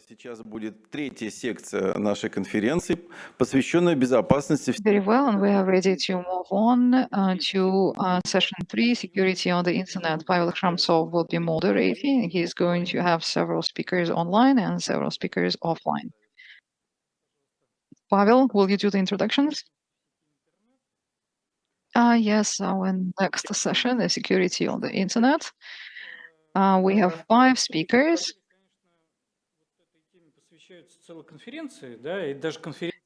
Сейчас будет третья секция нашей конференции, посвященная безопасности. Very well, and we are ready to move on to session 3, security on the internet. Pavel Khramtsov will be moderating. He is going to have several speakers online and several speakers offline. Pavel, will you do the introductions? Yes, our next session is security on the internet. We have 5 speakers.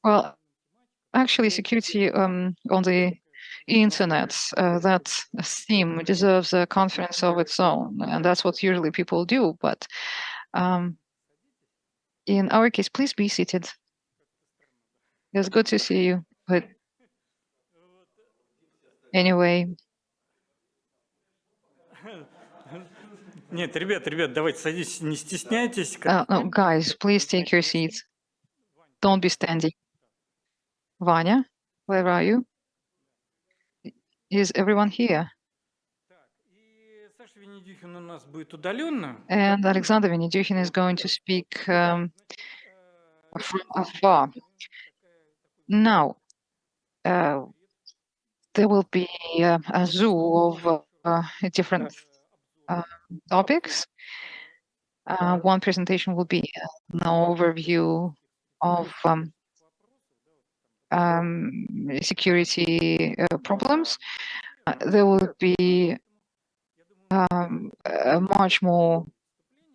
Well, actually, security on the internet, that theme deserves a conference of its own, and that's what usually people do. But in our case, please be seated. It's good to see you. But anyway. Нет, ребят, давайте садитесь, не стесняйтесь. No, guys, please take your seats. Don't be standing. Vanya, where are you? Is everyone here? And Alexander Venedyukhin is going to speak from afar. Now, there will be a zoo of different topics. One presentation will be an overview of security problems. There will be a much more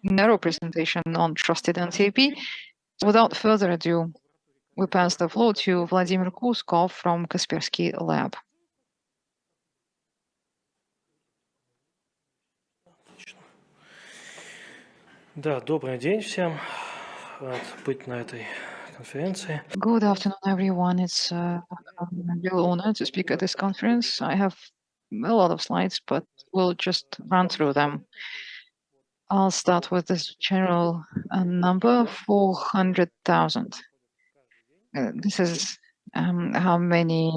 narrow presentation on trusted NTP. Without further ado, we pass the floor to Vladimir Kuskov from Kaspersky lab. Да, добрый день всем. Рад быть на этой конференции. Good afternoon, everyone. It's a real honor to speak at this conference. I have a lot of slides, but we'll just run through them. I'll start with this general number, 400,000. This is how many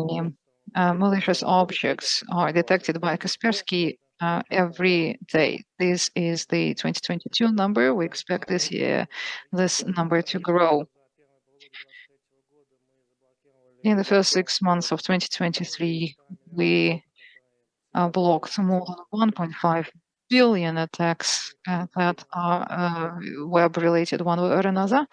malicious objects are detected by Kaspersky every day. This is the 2022 number. We expect this year this number to grow. In the first 6 months of 2023, we blocked more than 1.5 billion attacks that are web-related one way or another,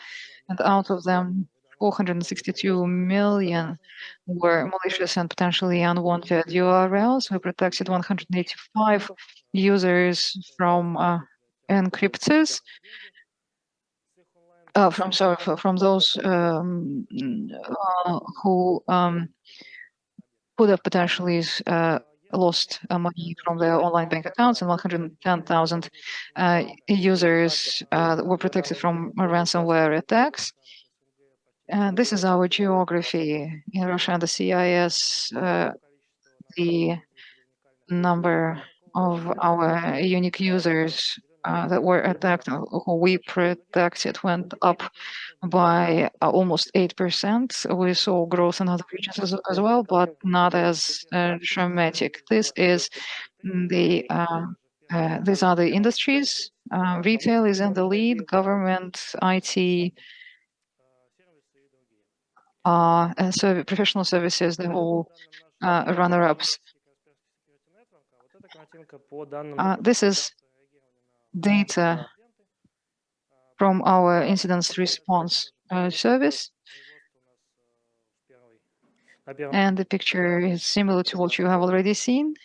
and out of them, 462 million were malicious and potentially unwanted URLs. We protected 185 users from encryptors. From those who could have potentially lost money from their online bank accounts, and 110,000 users were protected from ransomware attacks. And this is our geography in Russia and the CIS. The number of our unique users that were attacked, who we protected, went up by almost 8%. We saw growth in other regions as well, but not as dramatic. These are the industries. Retail is in the lead, government, IT, and professional services, they're all runner-ups. This is data from our incident response service. And the picture is similar to what you have already seen.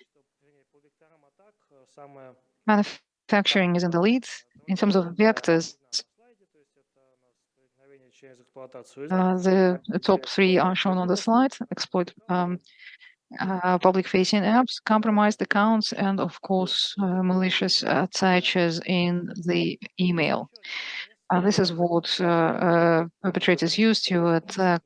Manufacturing is in the lead. In terms of vectors, the top 3 are shown on the slide. Exploit public-facing apps, compromised accounts, and of course, malicious attaches in the email. This is what perpetrators use to attack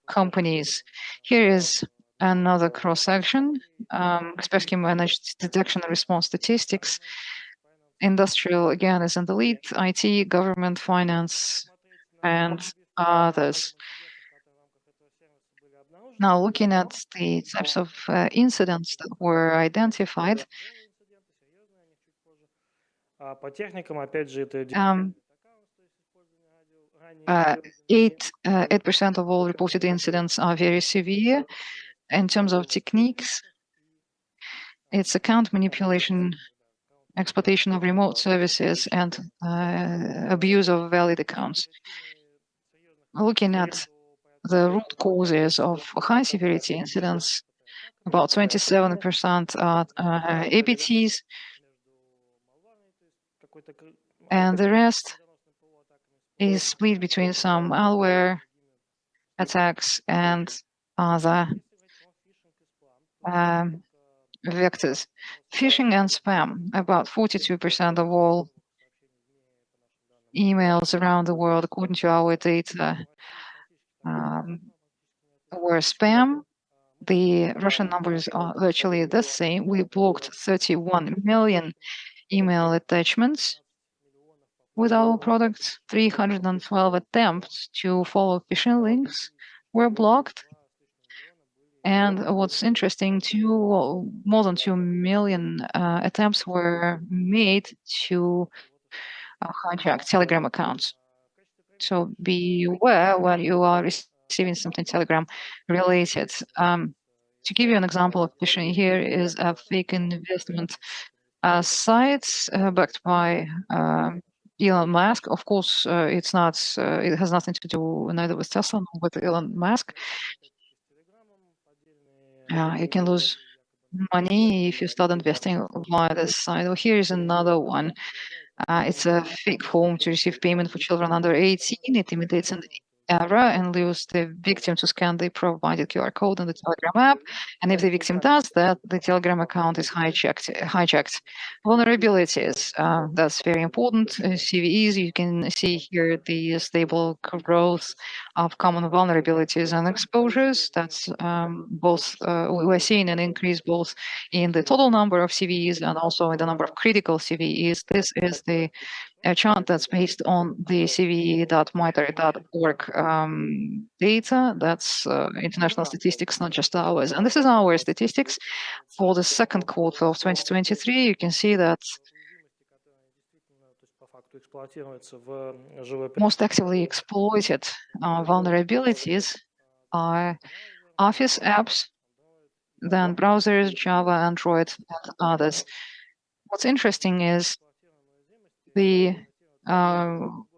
companies. Here is another cross-section. Kaspersky managed detection and response statistics. Industrial, again, is in the lead. IT, government, finance, and others. Now, looking at the types of incidents that were identified, 8% of all reported incidents are very severe. In terms of techniques, it's account manipulation, exploitation of remote services, and abuse of valid accounts. Looking at the root causes of high severity incidents, about 27% are APTs, and the rest is split between some malware attacks and other vectors. Phishing and spam, about 42% of all emails around the world, according to our data, were spam. The Russian numbers are virtually the same. We blocked 31 million email attachments with our products. 312 attempts to follow phishing links were blocked. And what's interesting, more than 2 million attempts were made to hijack Telegram accounts. So be aware when you are receiving something Telegram related. To give you an example of phishing, here is a fake investment site backed by Elon Musk. Of course, it's not. It has nothing to do neither with Tesla nor with Elon Musk. You can lose money if you start investing via this site. Well, here is another one. It's a fake form to receive payment for children under 18. It imitates an error and leaves the victim to scan the provided QR code in the Telegram app. And if the victim does that, the Telegram account is hijacked. Vulnerabilities, that's very important. CVEs, you can see here the stable growth of common vulnerabilities and exposures. That's both, we're seeing an increase both in the total number of CVEs and also in the number of critical CVEs. This is the chart that's based on the cve.mitre.org data. That's international statistics, not just ours. And this is our statistics for the second quarter of 2023. You can see that most actively exploited vulnerabilities are Office apps, then browsers, Java, Android, and others. What's interesting is the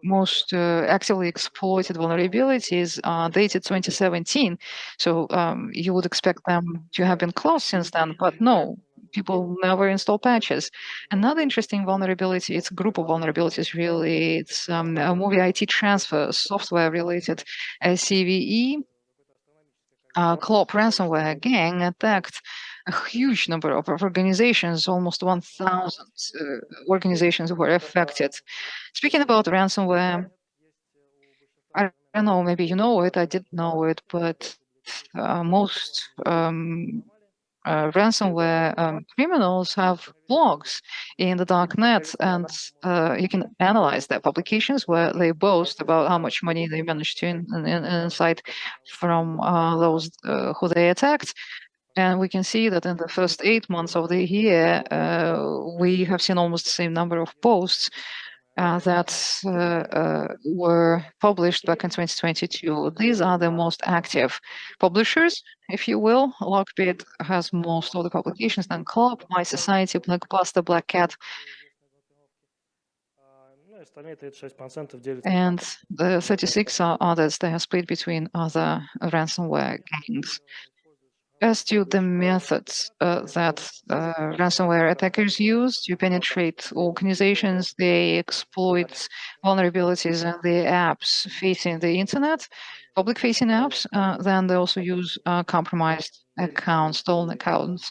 most actively exploited vulnerabilities are dated 2017. So you would expect them to have been closed since then, but no, people never install patches. Another interesting vulnerability, it's a group of vulnerabilities really, it's a movie IT transfer software related CVE. Clop ransomware gang attacked a huge number of organizations, almost 1,000 organizations were affected. Speaking about ransomware, I don't know, maybe you know it, I didn't know it, but most ransomware criminals have blogs in the dark net, and you can analyze their publications where they boast about how much money they managed to incite from those who they attacked. And we can see that in the first 8 months of the year, we have seen almost the same number of posts that were published back in 2022. These are the most active publishers, if you will. Lockbit has most of the publications, then Club, My Society, Blockbuster, Black Cat, and the 36 are others. They are split between other ransomware gangs. As to the methods that ransomware attackers use to penetrate organizations, they exploit vulnerabilities in the apps facing the internet, public-facing apps. Then they also use compromised accounts, stolen accounts,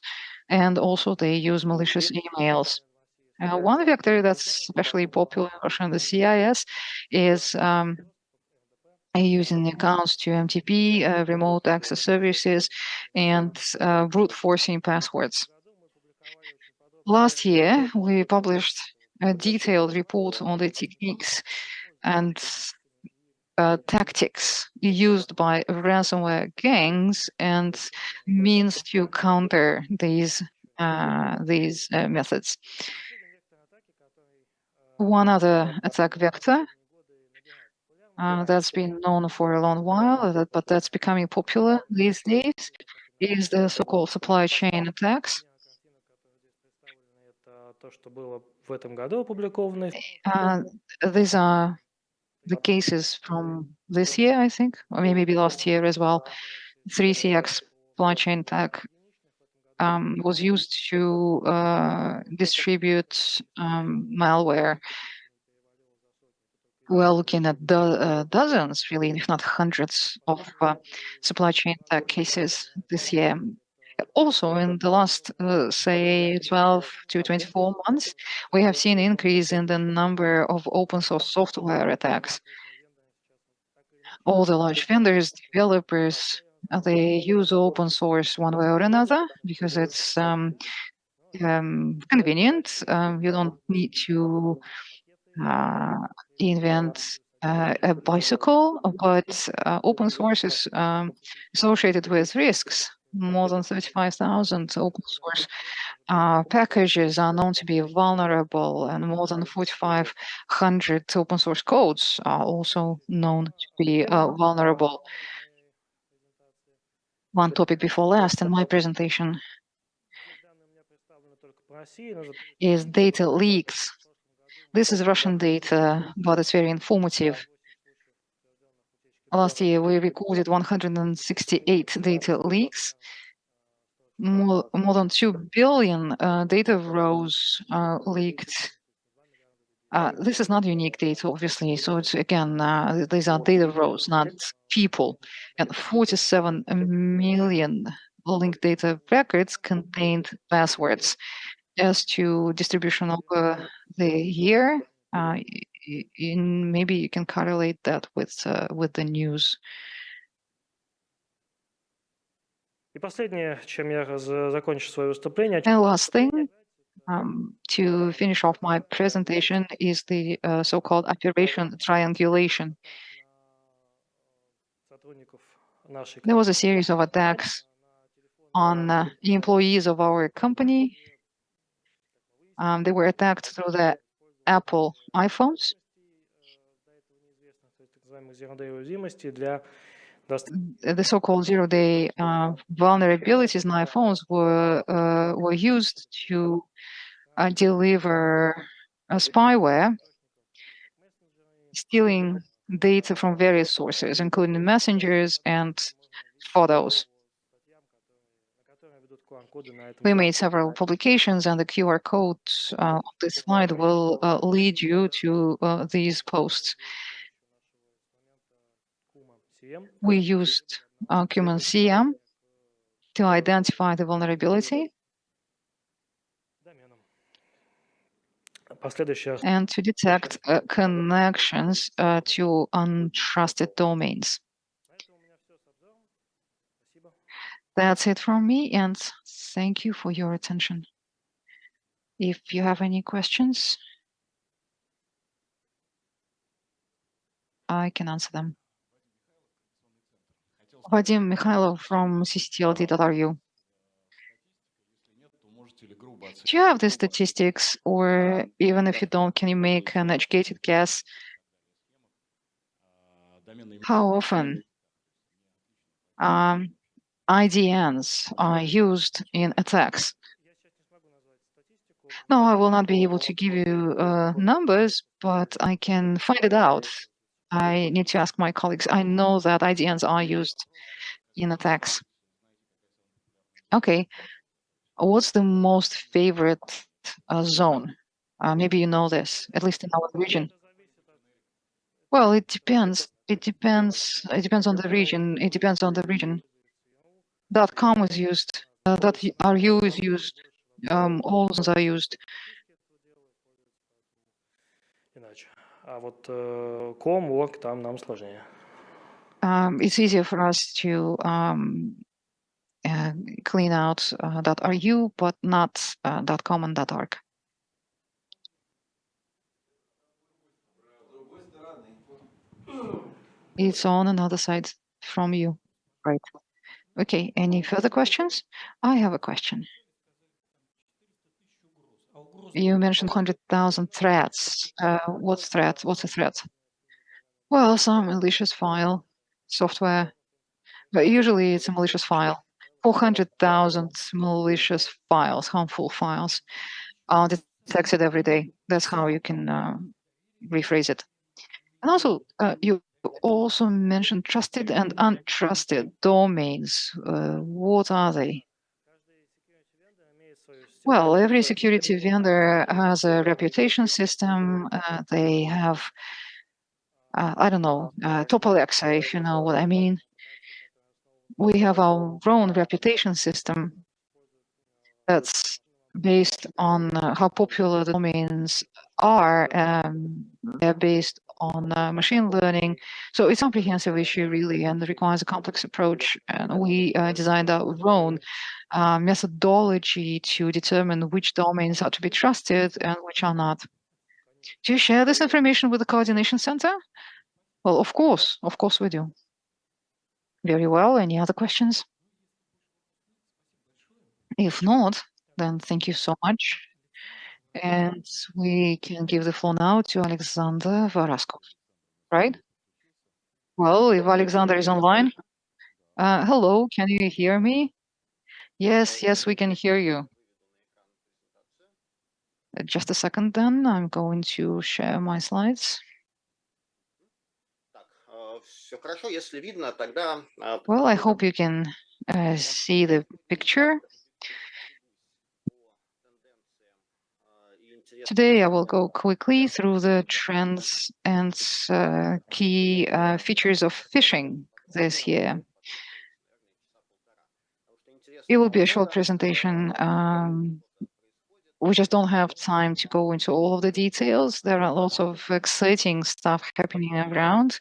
and also they use malicious emails. One vector that's especially popular in Russia and the CIS is using accounts to MTP, remote access services, and brute forcing passwords. Last year, we published a detailed report on the techniques and tactics used by ransomware gangs and means to counter these methods. One other attack vector that's been known for a long while, but that's becoming popular these days, is the so-called supply chain attacks. Это то, что было в этом году опубликовано. These are the cases from this year, I think, or maybe last year as well. 3CX supply chain attack was used to distribute malware. We're looking at dozens, really, if not hundreds, of supply chain attack cases this year. Also, in the last, say, 12 to 24 months, we have seen an increase in the number of open source software attacks. All the large vendors, developers, they use open source one way or another because it's convenient. You don't need to invent a bicycle, but open source is associated with risks. More than 35,000 open source packages are known to be vulnerable, and more than 4,500 open source codes are also known to be vulnerable. One topic before last in my presentation is data leaks. This is Russian data, but it's very informative. Last year, we recorded 168 data leaks. More than 2 billion data rows leaked. This is not unique data, obviously. So it's again, these are data rows, not people. And 47 million linked data records contained passwords. As to distribution over the year, maybe you can correlate that with the news. И последнее, чем я закончу свое выступление. And last thing, to finish off my presentation, is the so-called operation triangulation. There was a series of attacks on the employees of our company. They were attacked through the Apple iPhones. The so-called zero-day vulnerabilities in iPhones were used to deliver spyware, stealing data from various sources, including messengers and photos. We made several publications, and the QR codes on this slide will lead you to these posts. We used Cuman CM to identify the vulnerability and to detect connections to untrusted domains. That's it from me, and thank you for your attention. If you have any questions, I can answer them. Vadim Mikhailov from TLDCON. Do you have the statistics, or even if you don't, can you make an educated guess how often IDNs are used in attacks? No, I will not be able to give you numbers, but I can find it out. I need to ask my colleagues. I know that IDNs are used in attacks. Okay. What's the most favorite zone? Maybe you know this, at least in our region. Well, it depends. It depends on the region. It depends on the region. .com is used. .ru is used. All zones are used. А вот .com, .org, там нам сложнее. It's easier for us to clean out .ru, but not .com and .org. It's on another side from you, right? Okay, any further questions? I have a question. You mentioned 100,000 threats. What's threat? What's a threat? Well, some malicious file software, but usually it's a malicious file. 400,000 malicious files, harmful files, are detected every day. That's how you can rephrase it. And also, you also mentioned trusted and untrusted domains. What are they? Well, every security vendor has a reputation system. They have, I don't know, Topalexa, if you know what I mean. We have our own reputation system that's based on how popular the domains are. They're based on machine learning. So it's a comprehensive issue, really, and requires a complex approach. And we designed our own methodology to determine which domains are to be trusted and which are not. Do you share this information with the Coordination Center? Well, of course we do. Very well. Any other questions? If not, then thank you so much. And we can give the floor now to Alexander Vurasko, right? Well, if Alexander is online, hello, can you hear me? Yes, we can hear you. Just a second then, I'm going to share my slides. Well, I hope you can see the picture. Today, I will go quickly through the trends and key features of phishing this year. It will be a short presentation. We just don't have time to go into all of the details. There are lots of exciting stuff happening around.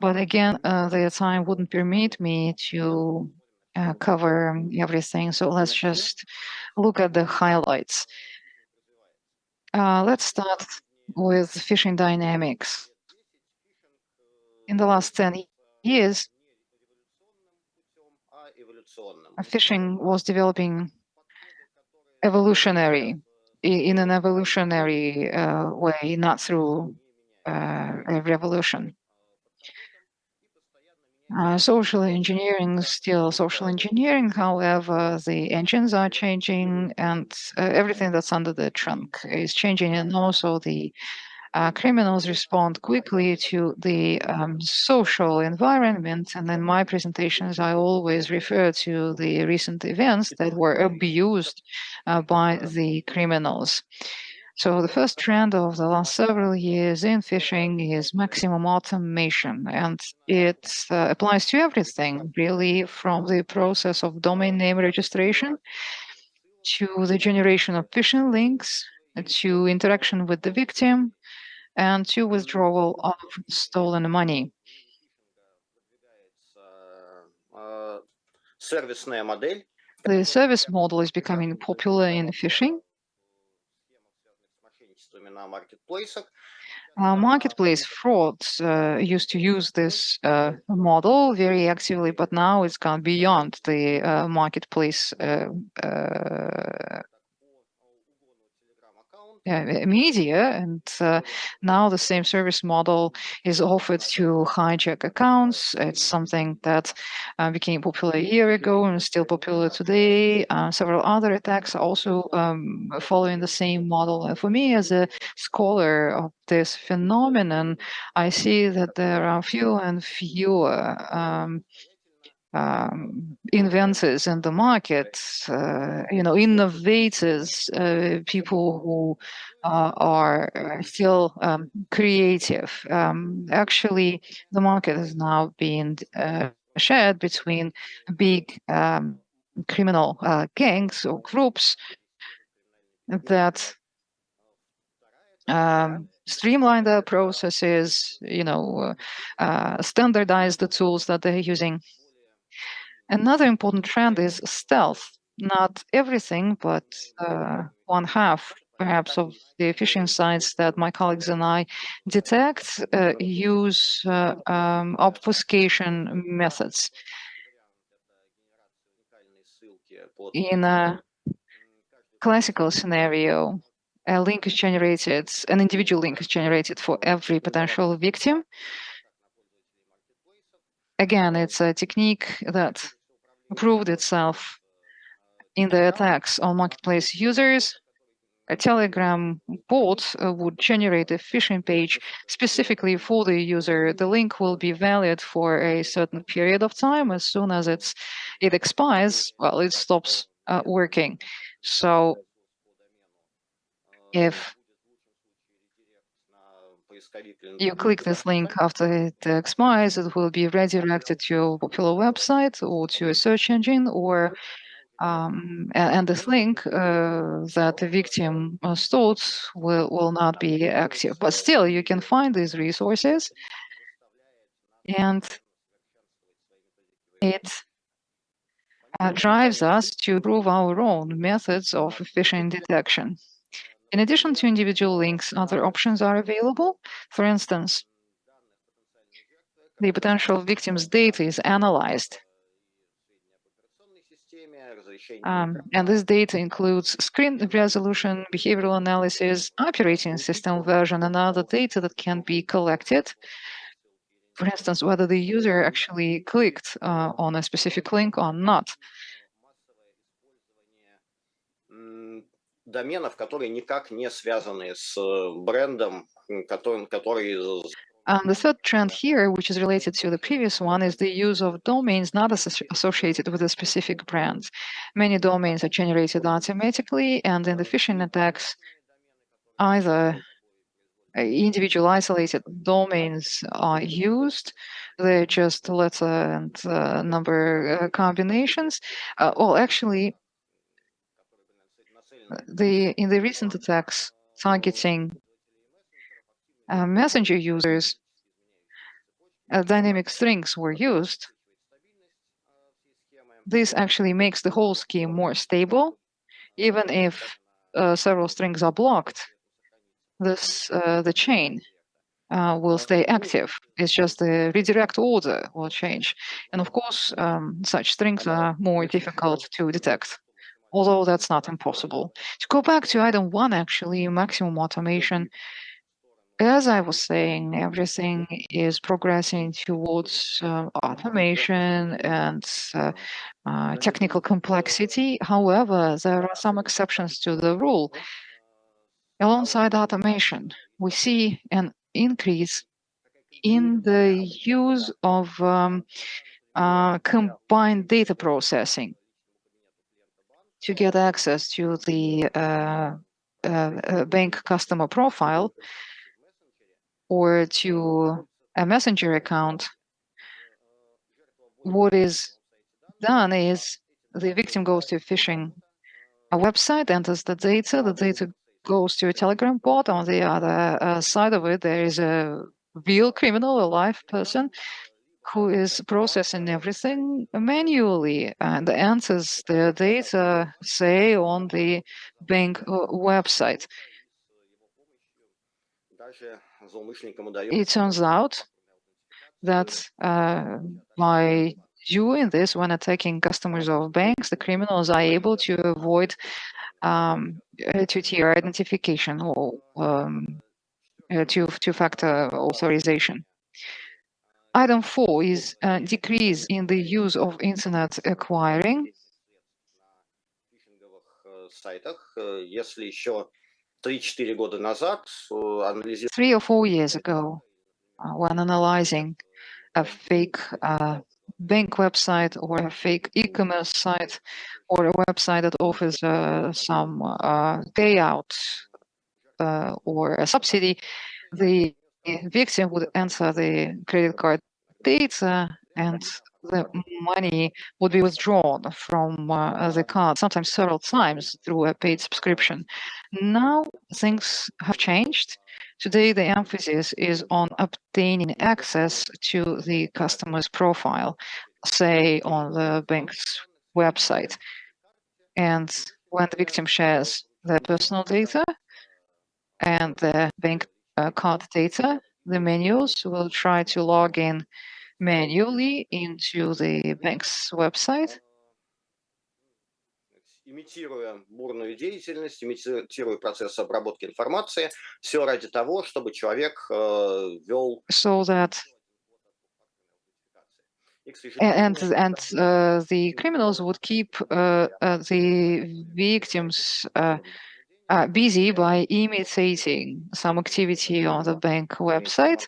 But again, the time wouldn't permit me to cover everything. So let's just look at the highlights. Let's start with phishing dynamics. In the last 10 years, phishing was developing in an evolutionary way, not through a revolution. Social engineering, still social engineering, however, the engines are changing and everything that's under the trunk is changing, and also the criminals respond quickly to the social environment. And in my presentations, I always refer to the recent events that were abused by the criminals. So the first trend of the last several years in phishing is maximum automation, and it applies to everything, really, from the process of domain name registration to the generation of phishing links, to interaction with the victim, and to withdrawal of stolen money. The service model is becoming popular in phishing. Marketplace frauds used to use this model very actively, but now it's gone beyond the marketplace media, and now the same service model is offered to hijack accounts. It's something that became popular a year ago and is still popular today. Several other attacks are also following the same model. And for me, as a scholar of this phenomenon, I see that there are fewer and fewer inventors in the market, innovators, people who are still creative. Actually, the market is now being shared between big criminal gangs or groups that streamline their processes, standardize the tools that they're using. Another important trend is stealth. Not everything, but one half, perhaps, of the phishing sites that my colleagues and I detect use obfuscation methods. In a classical scenario, an individual link is generated for every potential victim. again, it's a technique that proved itself in the attacks on marketplace users. A Telegram bot would generate a phishing page specifically for the user. The link will be valid for a certain period of time. As soon as it expires, well, it stops working. So if you click this link after it expires, it will be redirected to a popular website or to a search engine, or and this link that the victim stored will not be active. But still, you can find these resources, and it drives us to improve our own methods of phishing detection. In addition to individual links, other options are available. For instance, the potential victim's data is analyzed. And this data includes screen resolution, behavioral analysis, operating system version, and other data that can be collected. For instance, whether the user actually clicked on a specific link or not. Доменов, которые никак не связаны с брендом, который... The third trend here, which is related to the previous one, is the use of domains not associated with a specific brand. Many domains are generated automatically, and in the phishing attacks, either individual isolated domains are used. They're just letter and number combinations. Well, actually, in the recent attacks targeting messenger users, dynamic strings were used. This actually makes the whole scheme more stable. Even if several strings are blocked, the chain will stay active. It's just the redirect order will change. And of course, such strings are more difficult to detect, although that's not impossible. To go back to item 1, actually, maximum automation. As I was saying, everything is progressing towards automation and technical complexity. However, there are some exceptions to the rule. Alongside automation, we see an increase in the use of combined data processing to get access to the bank customer profile or to a messenger account. What is done is the victim goes to a website, enters the data goes to a Telegram bot. On the other side of it, there is a real criminal, a live person, who is processing everything manually and enters the data, say, on the bank website. It turns out that by doing this, when attacking customers of banks, the criminals are able to avoid two-tier identification or two-factor authorization. Item 4 is a decrease in the use of internet acquiring. 3 or 4 years ago, when analyzing a fake bank website or a fake e-commerce site or a website that offers some payout or a subsidy, the victim would enter the credit card data and the money would be withdrawn from the card, sometimes several times through a paid subscription. Now things have changed. Today, the emphasis is on obtaining access to the customer's profile, say on the bank's website. And when the victim shares their personal data and the bank card data, the manuals will try to log in manually into the bank's website. Имитируя бурную деятельность, имитируя процесс обработки информации, все ради того, чтобы человек ввел... So that the criminals would keep the victims busy by imitating some activity on the bank website,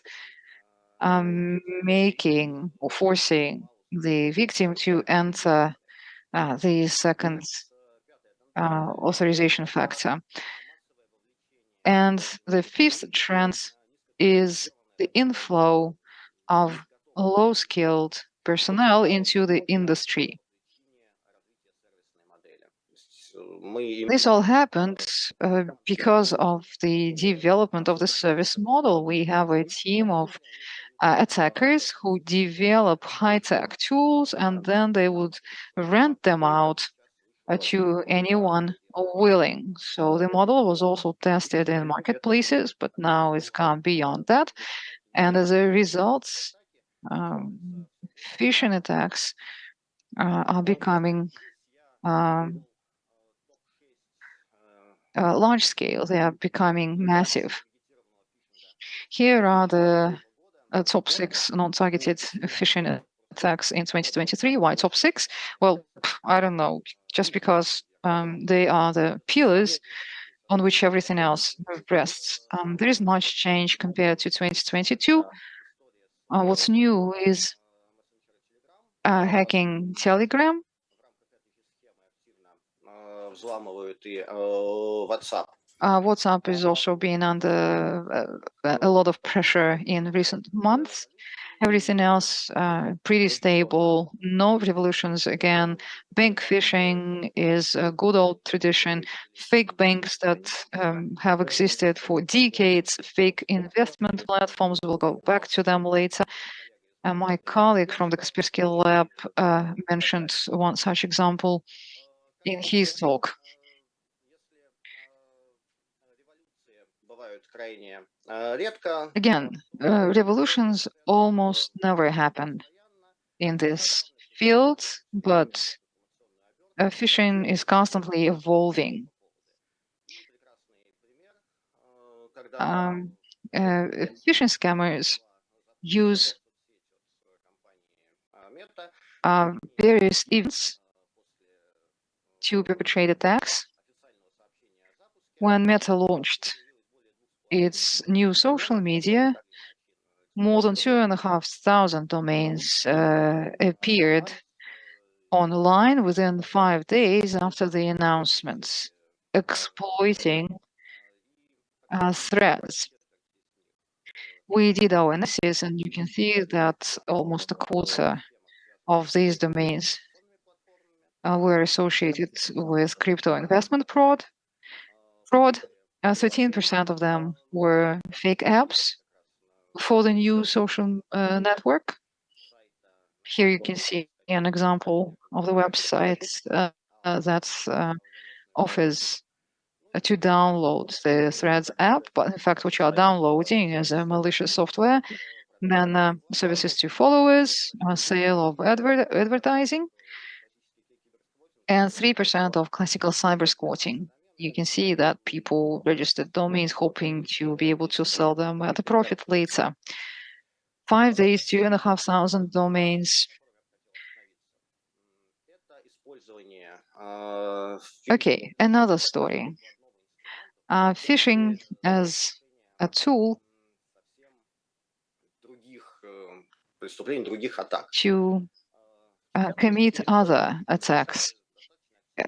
making or forcing the victim to enter the second authorization factor. And the fifth trend is the inflow of low-skilled personnel into the industry. This all happened because of the development of the service model. We have a team of attackers who develop high-tech tools, and then they would rent them out to anyone willing. So the model was also tested in marketplaces, but now it's gone beyond that. And as a result, phishing attacks are becoming large scale. They are becoming massive. Here are the top 6 non-targeted phishing attacks in 2023. Why top 6? Well, I don't know, just because they are the pillars on which everything else rests. There is much change compared to 2022. What's new is hacking Telegram. WhatsApp is also being under a lot of pressure in recent months. Everything else pretty stable, no revolutions again. Bank phishing is a good old tradition. Fake banks that have existed for decades, fake investment platforms, we'll go back to them later. My colleague from the Kaspersky lab mentioned one such example in his talk. Again, revolutions almost never happen in this field, but phishing is constantly evolving. Phishing scammers use various events to perpetrate attacks. When Meta launched its new social media, more than 2,500 domains appeared online within 5 days after the announcements, exploiting threats. We did our analysis, and you can see that almost a quarter of these domains were associated with crypto investment fraud. 13% of them were fake apps for the new social network. Here you can see an example of the website that offers to download the Threads app, but in fact what you are downloading is a malicious software, then services to followers, sale of advertising, and 3% of classical cyber squatting. You can see that people registered domains hoping to be able to sell them at a profit later. 5 days, 2,500 domains. Okay, another story. Phishing as a tool to commit other attacks,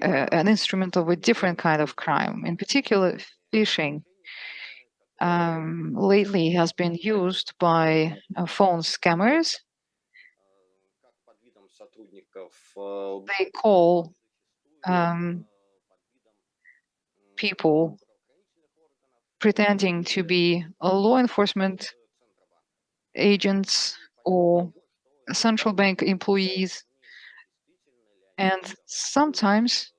an instrument of a different kind of crime. In particular, phishing lately has been used by phone scammers. They call people pretending to be law enforcement agents or central bank employees. And sometimes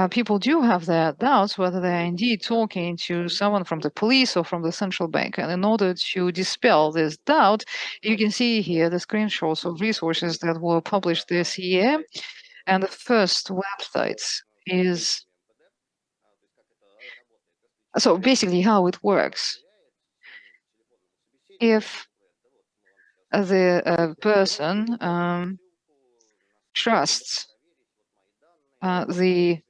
people do have their doubts whether they're indeed talking to someone from the police or from the central bank. And in order to dispel this doubt, you can see here the screenshots of resources that were published this year. And the first website is, so basically how it works. If the person trusts the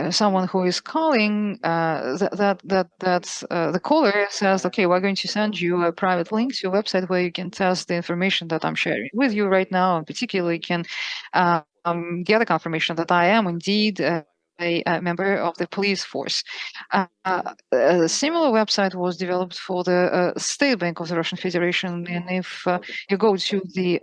someone who is calling, the caller says, okay, we're going to send you a private link to a website where you can test the information that I'm sharing with you right now, and particularly can get a confirmation that I am indeed a member of the police force. A similar website was developed for the State Bank of the Russian Federation, and if you go to the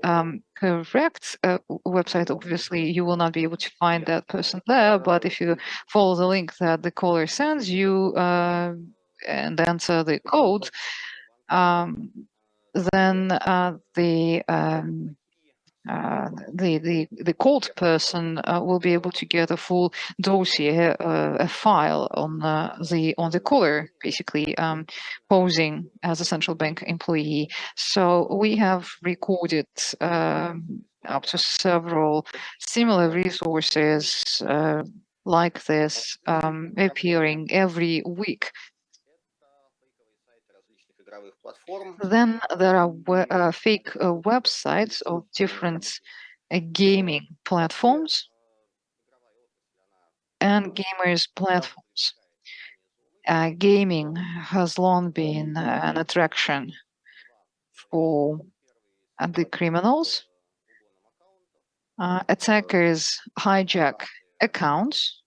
correct website, obviously you will not be able to find that person there, but if you follow the link that the caller sends you and enter the code, then the called person will be able to get a full dossier, a file on the caller, basically posing as a central bank employee. So we have recorded up to several similar resources like this appearing every week. Then there are fake websites of different gaming platforms and gamers platforms. Gaming has long been an attraction for the criminals. Attackers hijack accounts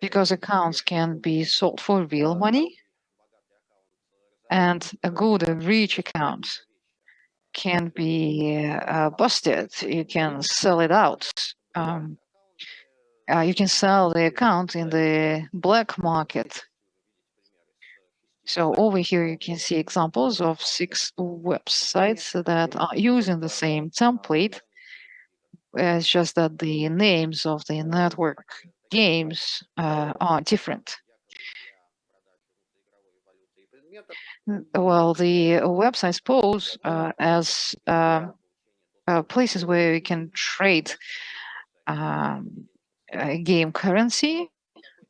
because accounts can be sold for real money, and a good, rich account can be busted. You can sell it out. You can sell the account in the black market. So over here, you can see examples of 6 websites that are using the same template. It's just that the names of the network games are different. Well, the websites pose as places where you can trade game currency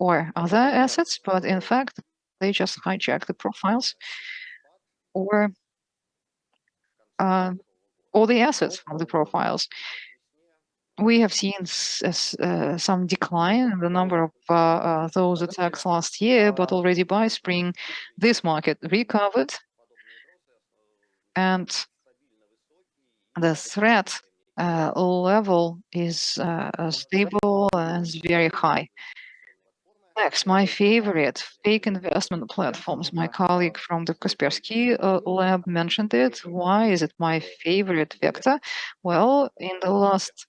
or other assets, but in fact, they just hijack the profiles or all the assets from the profiles. We have seen some decline in the number of those attacks last year, but already by spring, this market recovered, and the threat level is stable and is very high. Next, my favorite fake investment platforms. My colleague from the Kaspersky lab mentioned it. Why is it my favorite vector? Well, in the last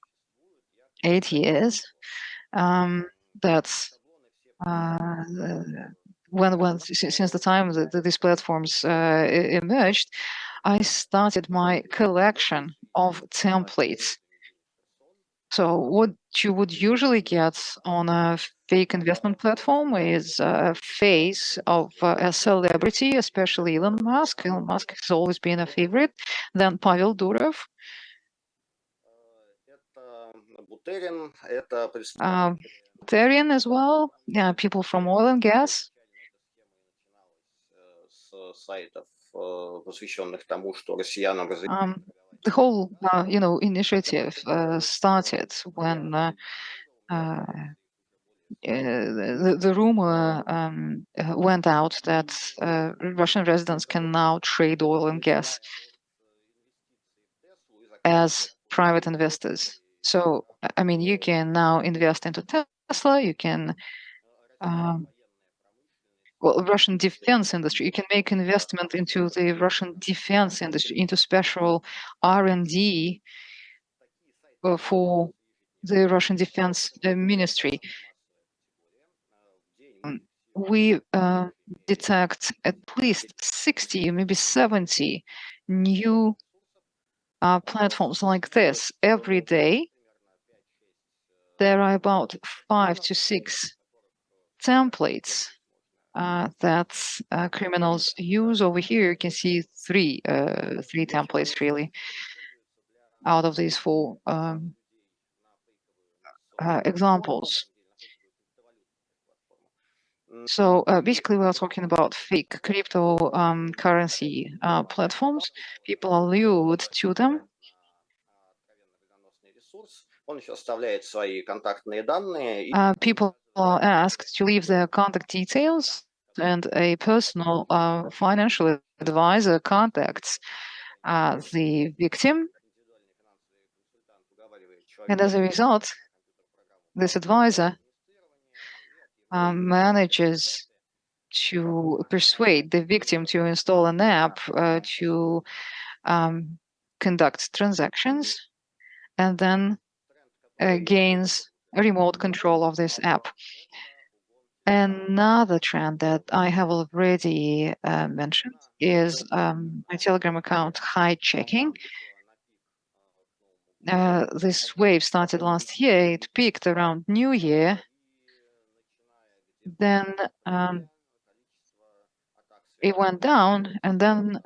8 years, that's since the time that these platforms emerged, I started my collection of templates. So what you would usually get on a fake investment platform is a face of a celebrity, especially Elon Musk. Elon Musk has always been a favorite. Then Pavel Durov. Buterin as well. Yeah, people from oil and gas. The whole, initiative started when the rumor went out that Russian residents can now trade oil and gas as private investors. So, I mean, you can now invest into Tesla, you can, Russian defense industry, you can make investment into the Russian defense industry, into special R&D for the Russian Defense Ministry. We detect at least 60, maybe 70 new platforms like this every day. There are about 5 to 6 templates that criminals use. Over here, you can see three templates really out of these 4 examples. So basically, we are talking about fake crypto currency platforms. People are lured to them. Он еще оставляет свои контактные данные. People are asked to leave their contact details, and a personal financial advisor contacts the victim. And as a result, this advisor manages to persuade the victim to install an app to conduct transactions, and then gains remote control of this app. Another trend that I have already mentioned is my Telegram account hijacking. This wave started last year. It peaked around New Year. Then it went down, and then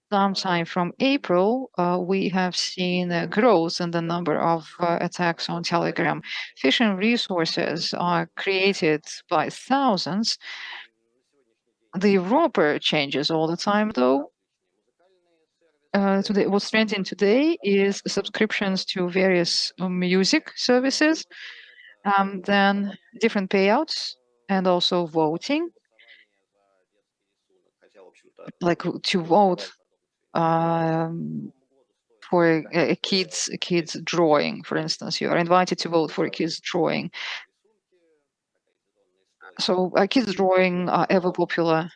sometime from April, we have seen a growth in the number of attacks on Telegram. Phishing resources are created by thousands. The wrapper changes all the time, though. Today, what's trending today is subscriptions to various music services, then different payouts, and also voting, like to vote for a kid's drawing, for instance. You are invited to vote for a kid's drawing. So kids drawing are ever popular.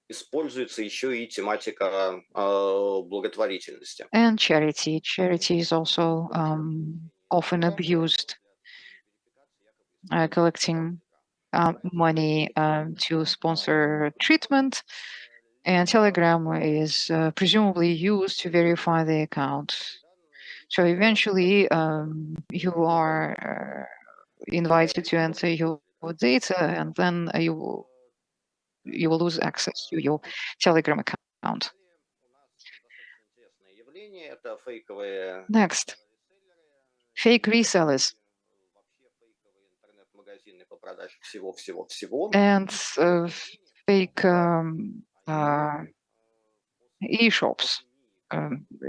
Используется еще и тематика благотворительности. And charity. Charity is also often abused, collecting money to sponsor treatment. And Telegram is presumably used to verify the account. So eventually, you are invited to enter your data, and then you will lose access to your Telegram account. Next, fake resellers and fake e-shops.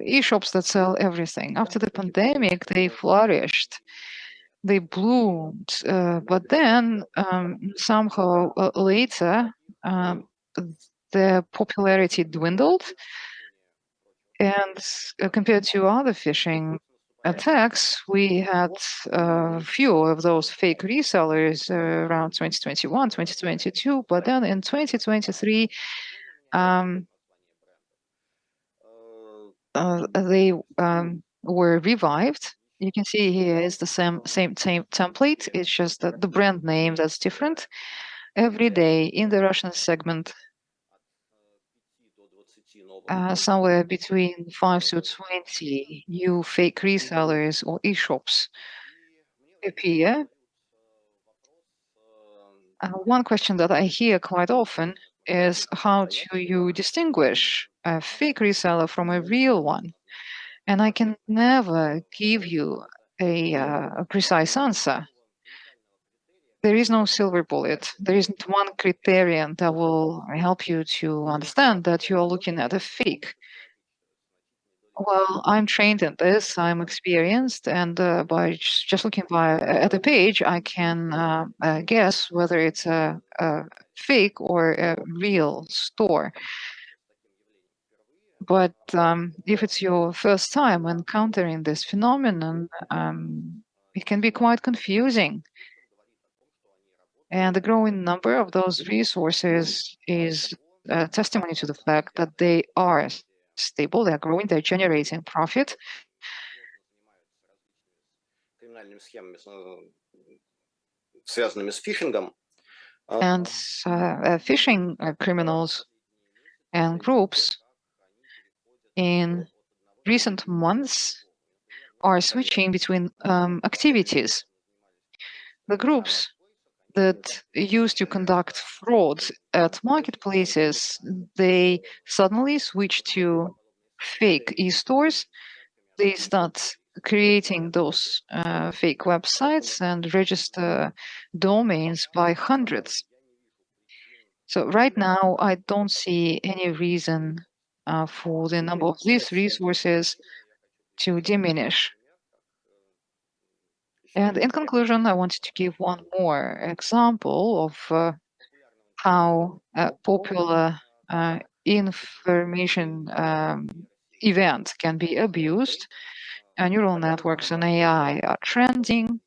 E-shops that sell everything. After the pandemic, they flourished, they bloomed, but then somehow later their popularity dwindled, and compared to other phishing attacks, we had fewer of those fake resellers around 2021, 2022, but then in 2023, they were revived. You can see here is the same template. It's just that the brand name that's different. Every day in the Russian segment, somewhere between 5 to 20 new fake resellers or e-shops appear. One question that I hear quite often is how do you distinguish a fake reseller from a real one? And I can never give you a precise answer. There is no silver bullet. There isn't one criterion that will help you to understand that you are looking at a fake. Well, I'm trained in this, I'm experienced, and by just looking at the page, I can guess whether it's a fake or a real store. But if it's your first time encountering this phenomenon, it can be quite confusing. And the growing number of those resources is a testimony to the fact that they are stable, they're growing, they're generating profit. And phishing criminals and groups in recent months are switching between activities. The groups that used to conduct fraud at marketplaces, they suddenly switch to fake e-stores. They start creating those fake websites and register domains by hundreds. So right now, I don't see any reason for the number of these resources to diminish. And in conclusion, I wanted to give one more example of how a popular information event can be abused. Neural networks and AI are trending.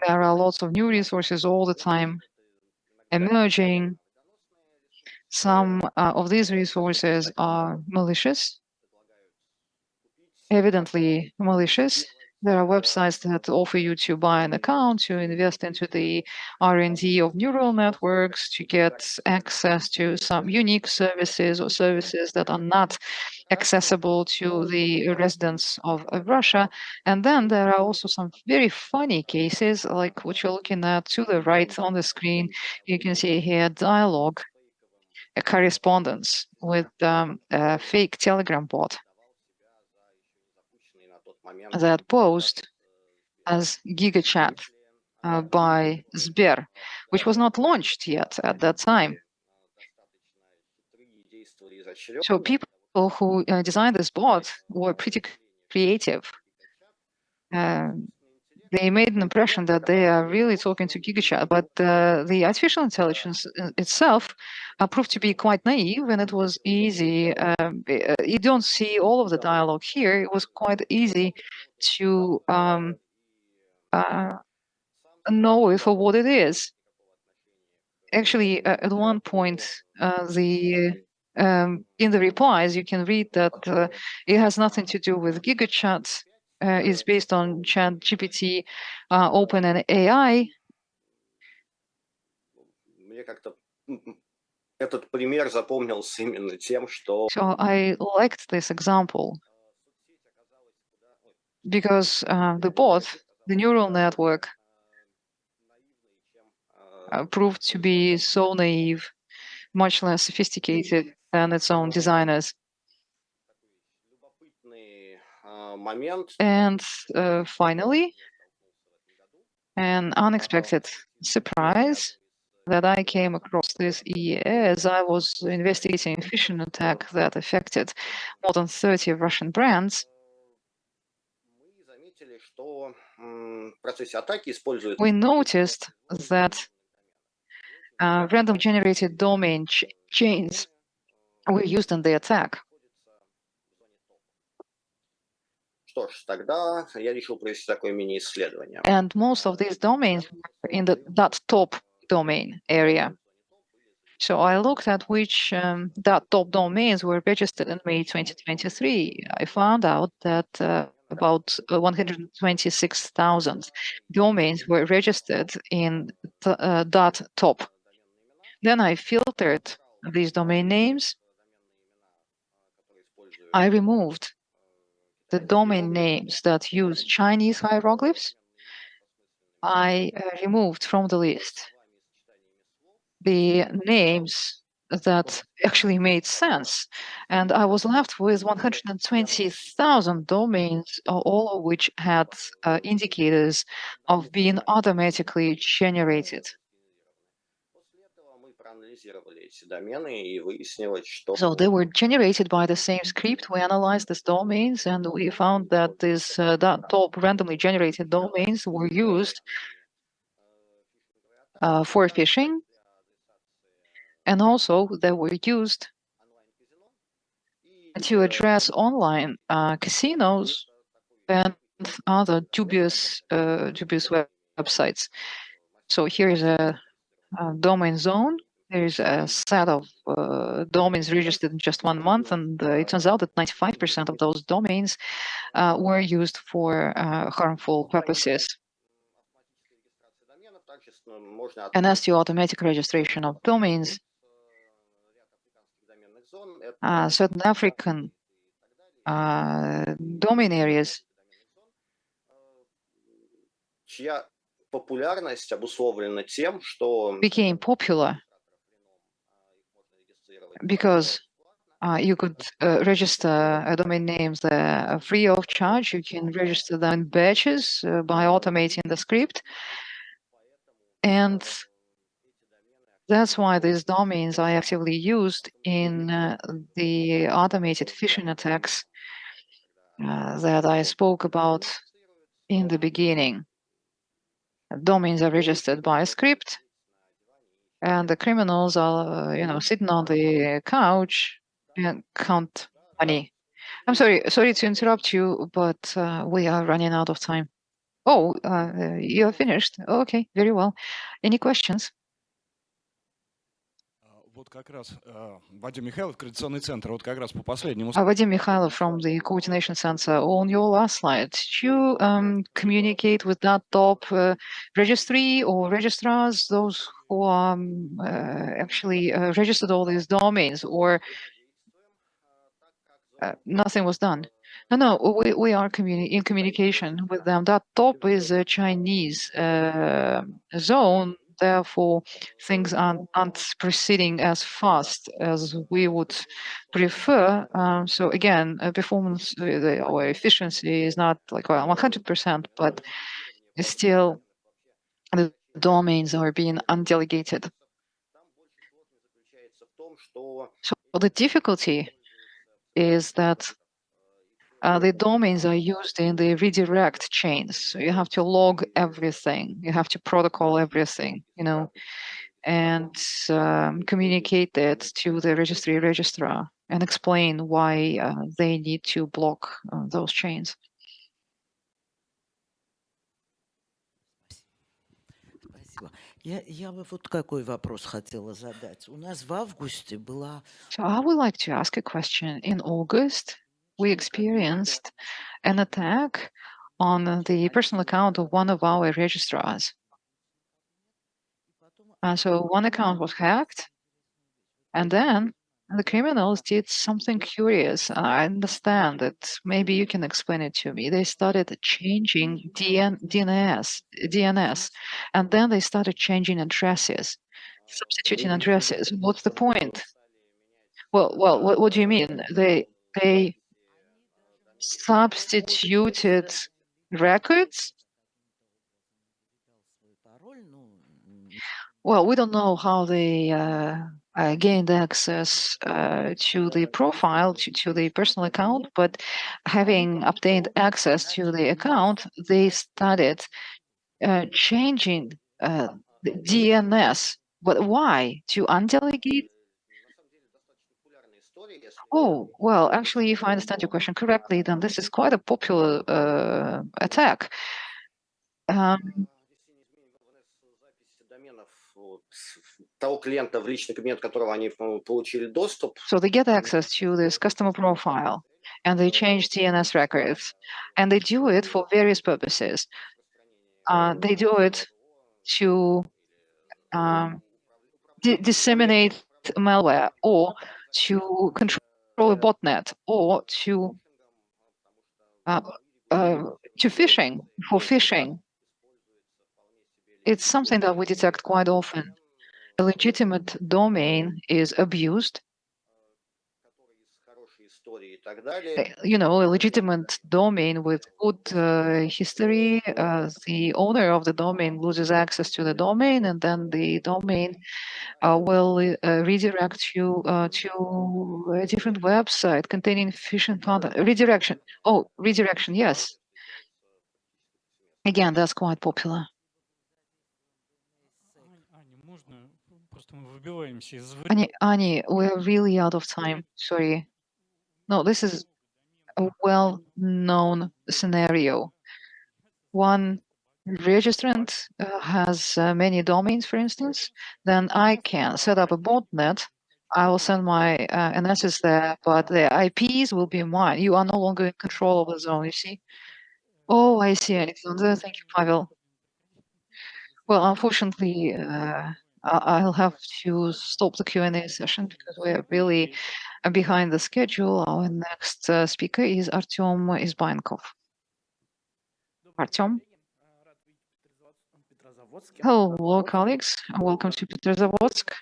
There are lots of new resources all the time emerging. Some of these resources are malicious, evidently malicious. There are websites that offer you to buy an account, to invest into the R&D of neural networks, to get access to some unique services or services that are not accessible to the residents of Russia. And then there are also some very funny cases, like what you're looking at to the right on the screen. You can see here dialogue, a correspondence with a fake Telegram bot that posed as GigaChat by Sber, which was not launched yet at that time. So people who designed this bot were pretty creative. They made an impression that they are really talking to GigaChat, but the artificial intelligence itself proved to be quite naive, and it was easy. You don't see all of the dialogue here. It was quite easy to know it for what it is. Actually, at one point, in the replies, you can read that it has nothing to do with GigaChat. Is based on ChatGPT, Open and AI. So I liked this example because the bot, the neural network, proved to be so naive, much less sophisticated than its own designers. And finally, an unexpected surprise that I came across this year as I was investigating a phishing attack that affected more than 30 Russian brands. We noticed that random generated domain chains were used in the attack. And most of these domains were in that top domain area. So I looked at which that top domains were registered in May 2023. I found out that about 126,000 domains were registered in that top. Then I filtered these domain names. I removed the domain names that use Chinese hieroglyphs. I removed from the list the names that actually made sense. And I was left with 120,000 domains, all of which had indicators of being automatically generated. So they were generated by the same script. We analyzed these domains, and we found that that top randomly generated domains were used for phishing, and also they were used to address online casinos and other dubious websites. So here is a domain zone. There is a set of domains registered in just 1 month, and it turns out that 95% of those domains were used for harmful purposes. And as to automatic registration of domains, certain African domain areas became popular because You could register domain names there free of charge. You can register them in batches by automating the script. And that's why these domains are actively used in the automated phishing attacks that I spoke about in the beginning. Domains are registered by a script, and the criminals are, sitting on the couch and count money. I'm sorry to interrupt you, but we are running out of time. Oh, you're finished. Okay, very well. Any questions? Вот как раз Вадим Михайлов, Координационный центр, вот как раз по последнему. Vadim Mikhailov from the Coordination Center. On your last slide, did you communicate with that top registry or registrars, those who actually registered all these domains, or nothing was done? No, we are in communication with them. That top is a Chinese zone. Therefore, things aren't proceeding as fast as we would prefer. So again, performance or efficiency is not like 100%, but still the domains are being undelegated. So the difficulty is that the domains are used in the redirect chains. So you have to log everything. You have to protocol everything, and communicate that to the registry registrar and explain why they need to block those chains. Спасибо. Я бы вот какой вопрос хотела задать. У нас в августе была... So I would like to ask a question. In August, we experienced an attack on the personal account of one of our registrars. So one account was hacked, and then the criminals did something curious. I understand that maybe you can explain it to me. They started changing DNS, and then they started changing addresses, substituting addresses. What's the point? Well, what do you mean? They substituted records? Well, we don't know how they gained access to the profile, to the personal account, but having obtained access to the account, they started changing the DNS. But why? To undelegate? Oh, well, actually, if I understand your question correctly, then this is quite a popular attack. Того клиента, в личный кабинет которого они получили доступ. So they get access to this customer profile, and they change DNS records, and they do it for various purposes. They do it to disseminate malware, or to control a botnet, or to phishing, for phishing. It's something that we detect quite often. A legitimate domain is abused. A legitimate domain with good history, the owner of the domain loses access to the domain, and then the domain will redirect you to a different website containing phishing content. Redirection. Oh, redirection, yes. Again, that's quite popular. Ani, we're really out of time. Sorry. No, this is a well-known scenario. One registrant has many domains, for instance. Then I can set up a botnet. I will send my NSs there, but the IPs will be mine. You are no longer in control of the zone, you see? Oh, I see, Alexander. Thank you, Pavel. Well, unfortunately, I'll have to stop the Q&A session because we're really behind the schedule. Our next speaker is Artem Izbaenkov. Artem? Hello, colleagues. Welcome to Petrozavodsk.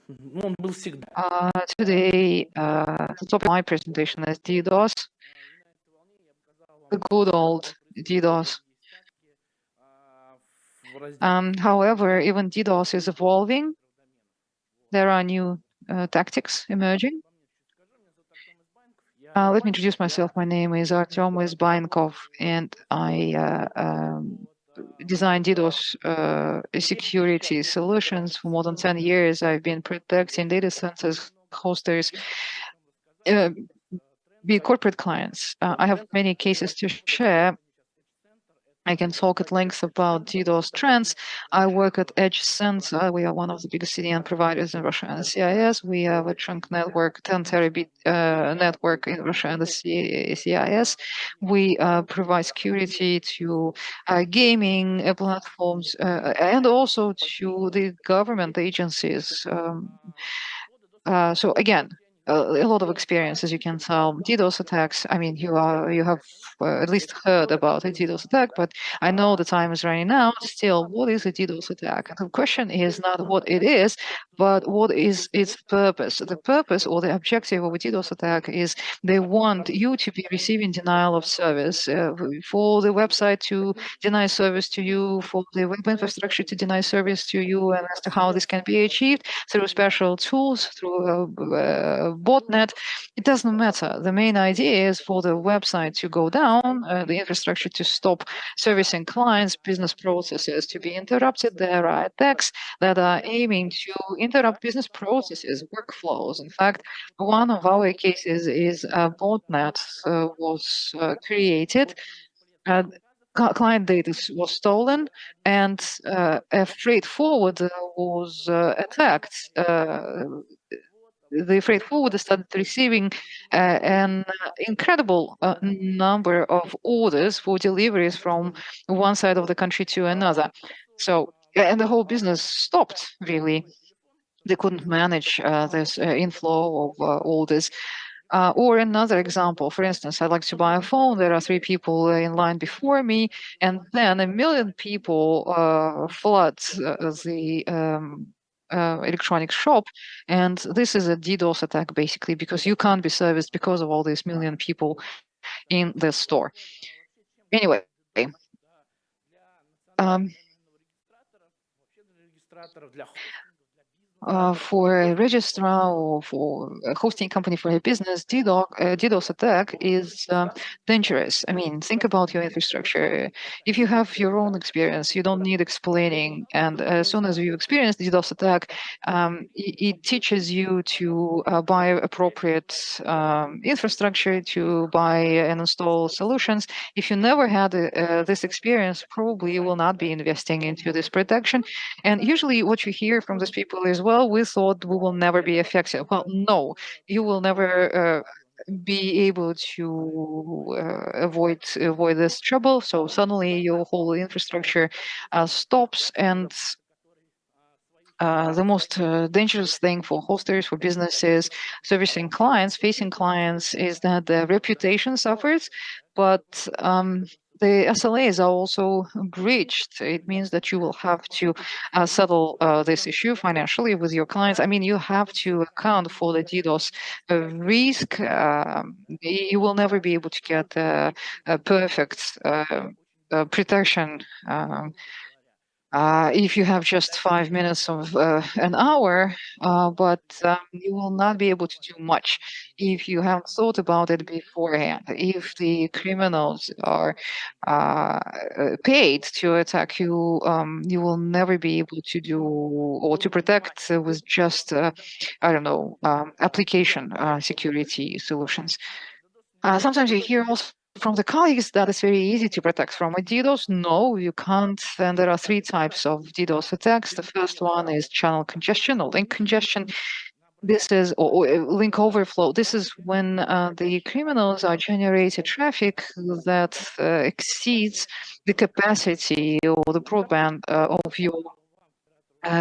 Ну, он был всегда. Today, the topic of my presentation is DDoS, the good old DDoS. However, even DDoS is evolving. There are new tactics emerging. Let me introduce myself. My name is Artem Izbaenkov, and I design DDoS security solutions for more than 10 years. I've been protecting data centers, hosters, be corporate clients. I have many cases to share. I can talk at length about DDoS trends. I work at EdgeCenter. We are one of the biggest CDN providers in Russia and the CIS. We have a trunk network, 10 terabit network in Russia and the CIS. We provide security to gaming platforms and also to the government agencies. So again, a lot of experience, as you can tell. DDoS attacks. I mean, you have at least heard about a DDoS attack, but I know the time is running out. Still, what is a DDoS attack? The question is not what it is, but what is its purpose. The purpose or the objective of a DDoS attack is they want you to be receiving denial of service, for the website to deny service to you, for the web infrastructure to deny service to you, and as to how this can be achieved through special tools, through botnet. It doesn't matter. The main idea is for the website to go down, the infrastructure to stop servicing clients, business processes to be interrupted. There are attacks that are aiming to interrupt business processes, workflows. In fact, one of our cases is a botnet was created. Client data was stolen, and a freight forwarder was attacked. The freight forwarder started receiving an incredible number of orders for deliveries from one side of the country to another. So, and the whole business stopped, really. They couldn't manage this inflow of orders. Or another example, for instance, I'd like to buy a phone. There are 3 people in line before me, and then 1 million people flood the electronics shop. And this is a DDoS attack, basically, because you can't be serviced because of all these 1 million people in the store. Anyway, for a registrar or for a hosting company for a business, DDoS attack is dangerous. I mean, think about your infrastructure. If you have your own experience, you don't need explaining. And as soon as you experience DDoS attack, it teaches you to buy appropriate infrastructure, to buy and install solutions. If you never had this experience, probably you will not be investing into this protection. And usually what you hear from these people is, well, we thought we will never be affected. Well, no, you will never be able to avoid this trouble. So suddenly your whole infrastructure stops, and the most dangerous thing for hosters, for businesses, servicing clients, facing clients, is that the reputation suffers, but the SLAs are also breached. It means that you will have to settle this issue financially with your clients. I mean, you have to account for the DDoS risk. You will never be able to get a perfect protection if you have just 5 minutes of an hour, but you will not be able to do much if you haven't thought about it beforehand. If the criminals are paid to attack you, you will never be able to do or to protect with just, I don't know, application security solutions. Sometimes you hear also from the colleagues that it's very easy to protect from a DDoS. No, you can't. And there are 3 types of DDoS attacks. The first one is channel congestion or link congestion. This is or link overflow. This is when the criminals are generating traffic that exceeds the capacity or the broadband of your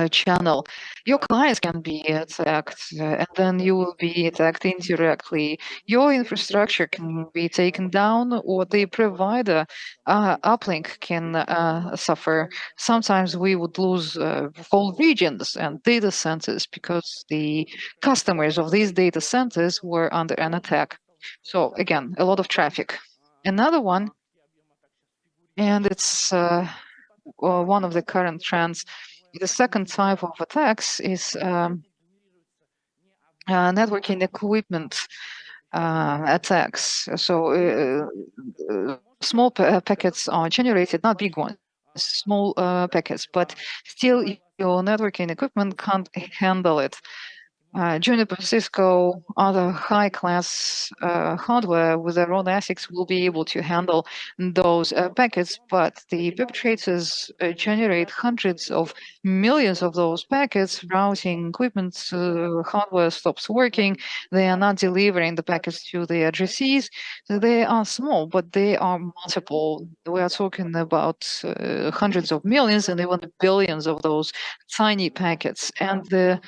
channel, your clients can be attacked, and then you will be attacked indirectly. Your infrastructure can be taken down, or the provider uplink can suffer. Sometimes we would lose whole regions and data centers because the customers of these data centers were under an attack. So again, a lot of traffic. Another one, and it's one of the current trends. The second type of attacks is networking equipment attacks. So small packets are generated, not big ones, small packets, but still your networking equipment can't handle it. Juniper, Cisco, other high-class hardware with their own ASICs will be able to handle those packets, but the perpetrators generate hundreds of millions of those packets. Routing equipment hardware stops working. They are not delivering the packets to the addressees. They are small, but they are multiple. We are talking about hundreds of millions and even billions of those tiny packets. And the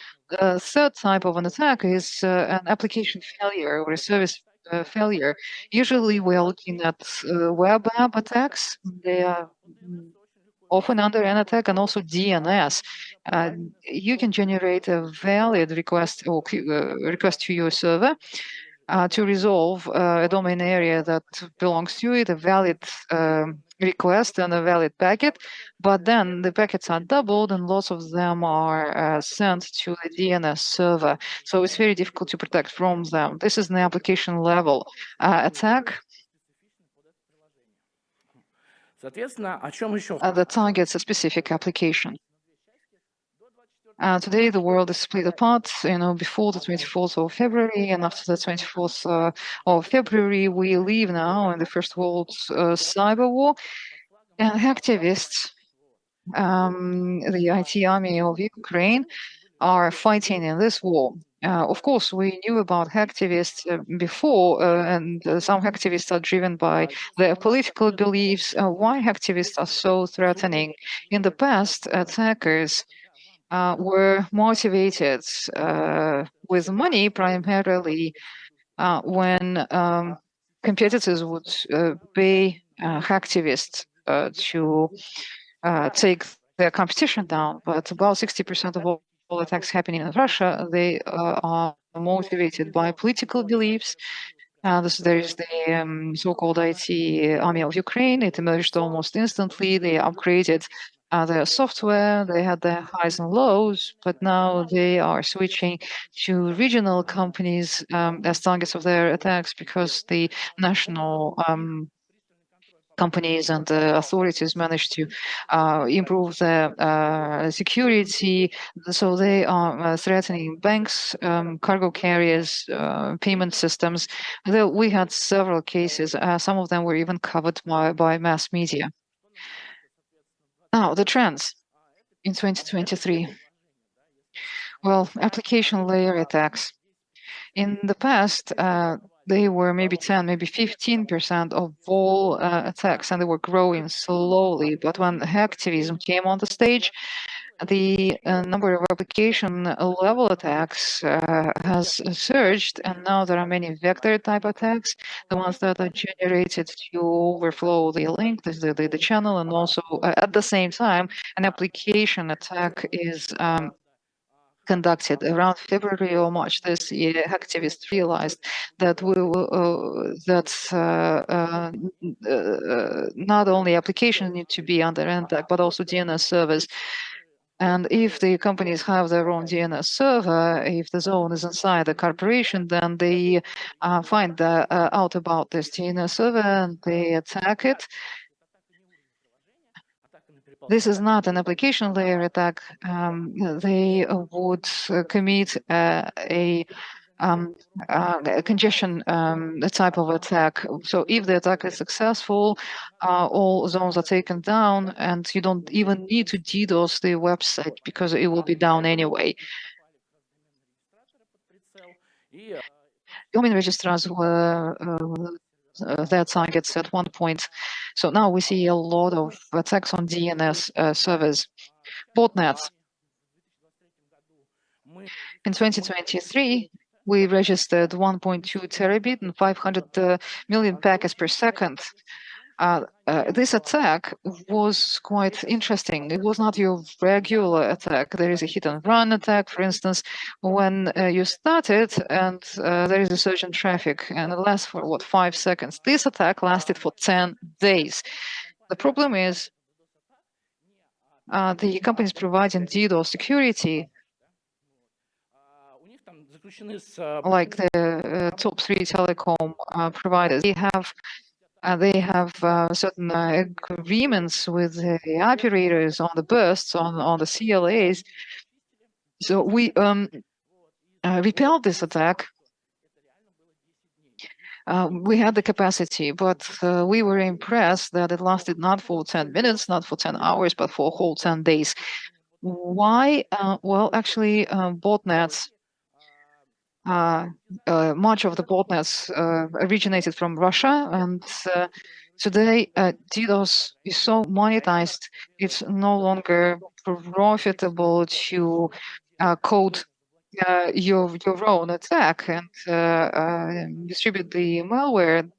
third type of an attack is an application failure or a service failure. Usually we are looking at web app attacks. They are often under an attack, and also DNS. You can generate a valid request or request to your server to resolve a domain area that belongs to it, a valid request and a valid packet, but then the packets are doubled and lots of them are sent to the DNS server. So it's very difficult to protect from them. This is an application level attack that targets a specific application. Today, the world is split apart. Before the 24th of February and after the 24th of February, we live now in the First World Cyber War. And activists, the IT army of Ukraine, are fighting in this war. Of course, we knew about hacktivists before, and some hacktivists are driven by their political beliefs. Why hacktivists are so threatening? In the past, attackers were motivated with money primarily when competitors would pay hacktivists to take their competition down. But about 60% of all attacks happening in Russia, they are motivated by political beliefs. There is the so-called IT army of Ukraine. It emerged almost instantly. They upgraded their software. They had their highs and lows, but now they are switching to regional companies as targets of their attacks because the national companies and authorities managed to improve their security. So they are threatening banks, cargo carriers, payment systems. We had several cases. Some of them were even covered by mass media. Now, the trends in 2023. Well, application layer attacks. In the past, they were maybe 10, maybe 15% of all attacks, and they were growing slowly. But when hacktivism came on the stage, the number of application level attacks has surged, and now there are many vector type attacks, the ones that are generated to overflow the link, the channel, and also at the same time, an application attack is conducted around February or March this year. Hacktivists realized that not only applications need to be under attack, but also DNS servers. And if the companies have their own DNS server, if the zone is inside the corporation, then they find out about this DNS server and they attack it. This is not an application layer attack. They would commit a congestion type of attack. So if the attack is successful, all zones are taken down, and you don't even need to DDoS the website because it will be down anyway. Domain registrars were their targets at one point. So now we see a lot of attacks on DNS servers. Botnets. In 2023, we registered 1.2 terabit and 500 million packets per second. This attack was quite interesting. It was not your regular attack. There is a hit and run attack, for instance, when you start it and there is a surge in traffic and it lasts for 5 seconds. This attack lasted for 10 days. The problem is the companies providing DDoS security, like the top 3 telecom providers, they have certain agreements with the operators on the bursts, on the CLAs. So we repelled this attack. We had the capacity, but we were impressed that it lasted not for 10 minutes, not for 10 hours, but for a whole 10 days. Why? Well, actually, botnets, much of the botnets originated from Russia, and today DDoS is so monetized, it's no longer profitable to code your own attack and distribute the malware.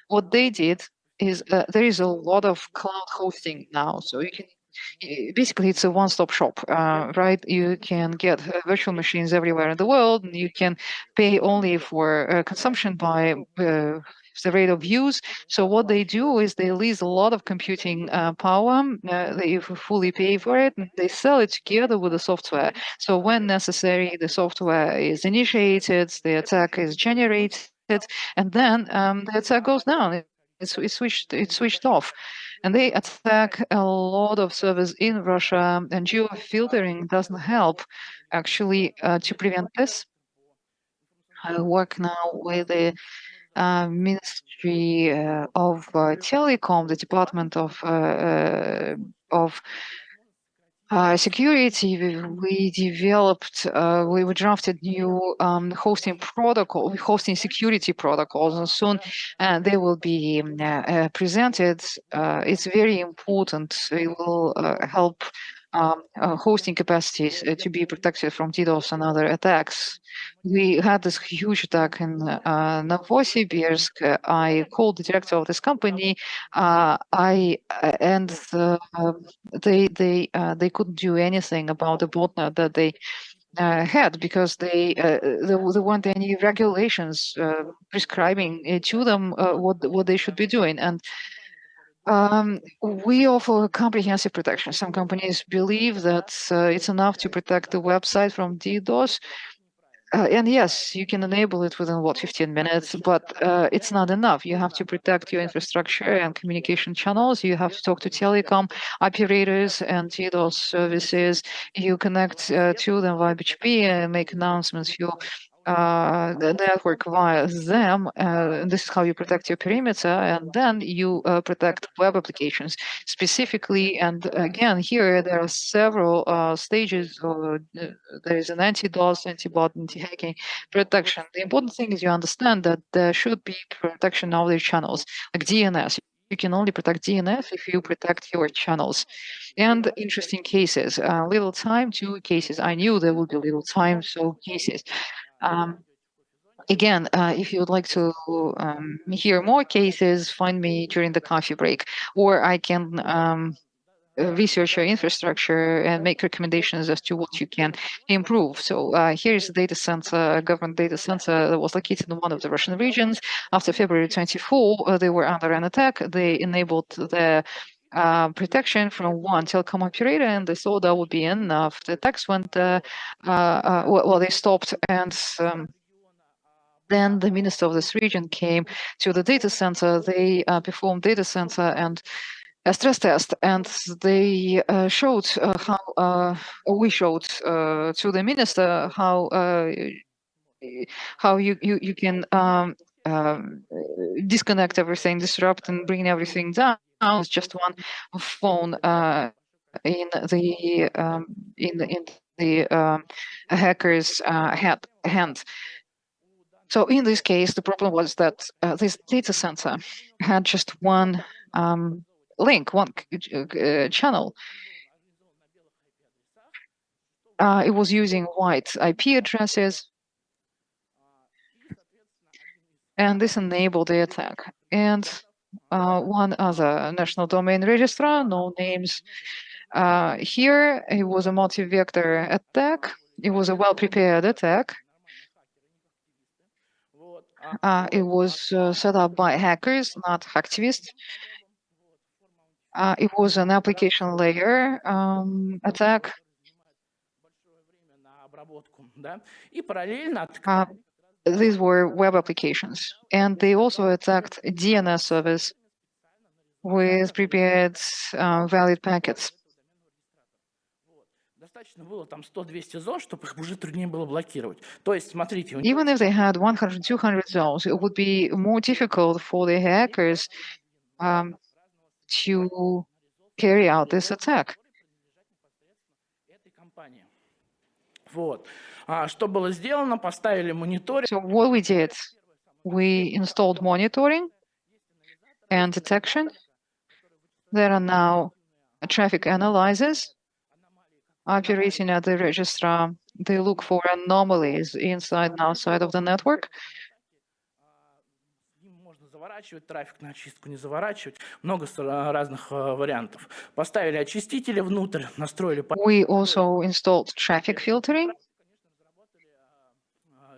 What they did is there is a lot of cloud hosting now, so you can basically it's a one-stop shop, right? You can get virtual machines everywhere in the world, and you can pay only for consumption by the rate of use. So what they do is they lease a lot of computing power. They fully pay for it, and they sell it together with the software. So when necessary, the software is initiated, the attack is generated, and then the attack goes down. It's switched off. And they attack a lot of servers in Russia, and geofiltering doesn't help actually to prevent this. I work now with the Ministry of Telecom, the Department of Security. We developed, we drafted new hosting security protocols, and soon they will be presented. It's very important. It will help hosting capacities to be protected from DDoS and other attacks. We had this huge attack in Novosibirsk. I called the director of this company. They couldn't do anything about the botnet that they had, because there weren't any regulations prescribing to them what they should be doing. And we offer comprehensive protection. Some companies believe that it's enough to protect the website from DDoS. And yes, you can enable it within 15 minutes, but it's not enough. You have to protect your infrastructure and communication channels. You have to talk to telecom operators and DDoS services. You connect to them via BGP and make announcements. The network via them. This is how you protect your perimeter, and then you protect web applications specifically. And again, here there are several stages. There is an anti-DOS, anti-bot, anti-hacking protection. The important thing is you understand that there should be protection of their channels, like DNS. You can only protect DNS if you protect your channels. And interesting cases, little time, 2 cases. I knew there would be little time, so cases. Again, if you would like to hear more cases, find me during the coffee break, or I can research your infrastructure and make recommendations as to what you can improve. So here's a data center, a government data center that was located in one of the Russian regions. After February 24, they were under an attack. They enabled the protection from one telecom operator, and they thought that would be enough. The attacks went, they stopped, and then the minister of this region came to the data center. They performed data center and a stress test, and they showed how we showed to the minister how you can disconnect everything, disrupt, and bring everything down. It's just one phone in the hacker's hand. So in this case, the problem was that this data center had just one link, one channel. It was using white IP addresses, and this enabled the attack. And one other national domain registrar, no names here. It was a multi-vector attack. It was a well-prepared attack. It was set up by hackers, not activists. It was an application layer attack. These were web applications, and they also attacked a DNS service with prepared valid packets. Even if they had 100, 200 zones, it would be more difficult for the hackers to carry out this attack. So what we did, we installed monitoring and detection. There are now traffic analyzers operating at the registrar. They look for anomalies inside and outside of the network. Трафик на очистку, не заворачивать. Много разных вариантов. Поставили очистители внутрь, настроили. We also installed traffic filtering.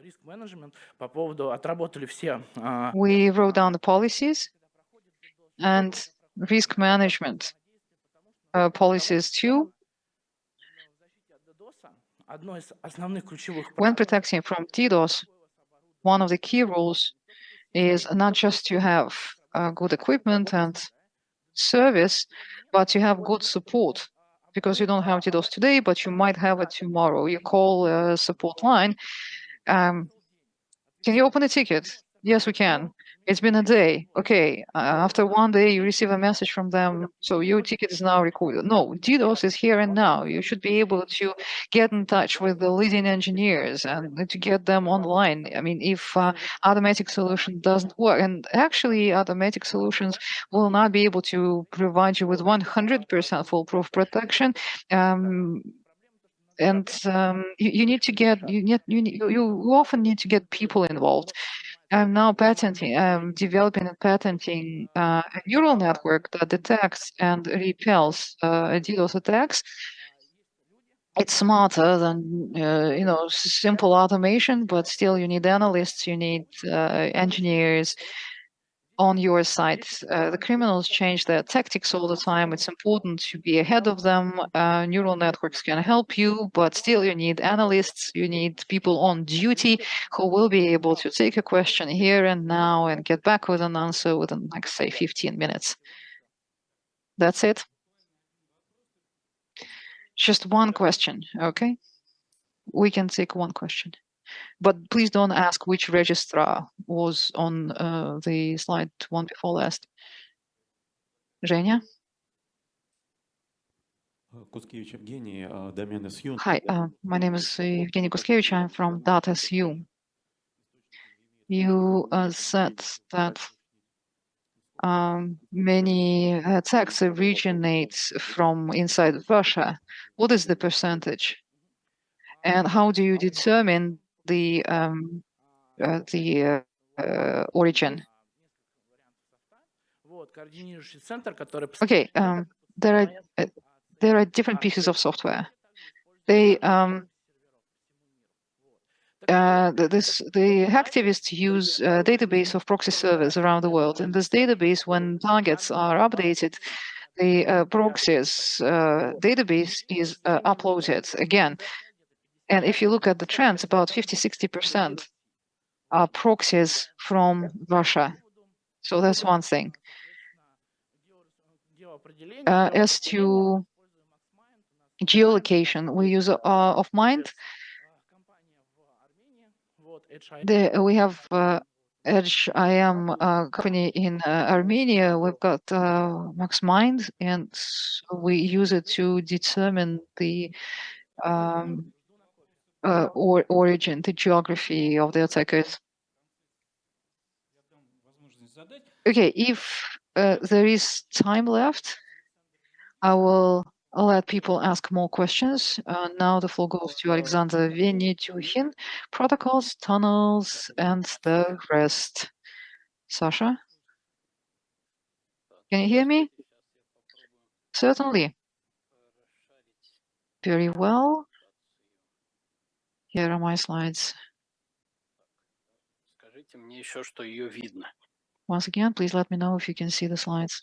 Риск менеджмент по поводу отработали все. We wrote down the policies and risk management policies too. When protecting from DDoS, one of the key rules is not just to have good equipment and service, but to have good support, because you don't have DDoS today, but you might have it tomorrow. You call a support line. Can you open a ticket? Yes, we can. It's been a day. Okay, after one day, you receive a message from them, so your ticket is now recorded. No, DDoS is here and now. You should be able to get in touch with the leading engineers and to get them online. I mean, if automatic solution doesn't work, and actually automatic solutions will not be able to provide you with 100% foolproof protection. You need to get, you often need to get people involved. I'm now developing and patenting a neural network that detects and repels DDoS attacks. It's smarter than simple automation, but still you need analysts, you need engineers on your side. The criminals change their tactics all the time. It's important to be ahead of them. Neural networks can help you, but still you need analysts, you need people on duty who will be able to take a question here and now and get back with an answer within, like, say, 15 minutes. That's it. Just one question, okay? We can take one question. But please don't ask which registrar was on the slide one before last. Zhenya? Hi, my name is Evgeny Kuskevich. I'm from Data.su. You said that many attacks originate from inside Russia. What is the percentage? And how do you determine the origin? Okay, there are different pieces of software. The hacktivists use a database of proxy servers around the world. In this database, when targets are updated, the proxies database is uploaded again. And if you look at the trends, about 50-60% are proxies from Russia. So that's one thing. As to geolocation, we use OffMind. We have EdgeIM company in Armenia. We've got MaxMind, and we use it to determine the origin, the geography of the attackers. Okay, if there is time left, I will I'll let people ask more questions. Now the floor goes to Alexander Venedyukhin, protocols, tunnels, and the rest. Sasha, can you hear me? Certainly. Very well. Here are my slides. Скажите мне еще, что ее видно. Once again, please let me know if you can see the slides.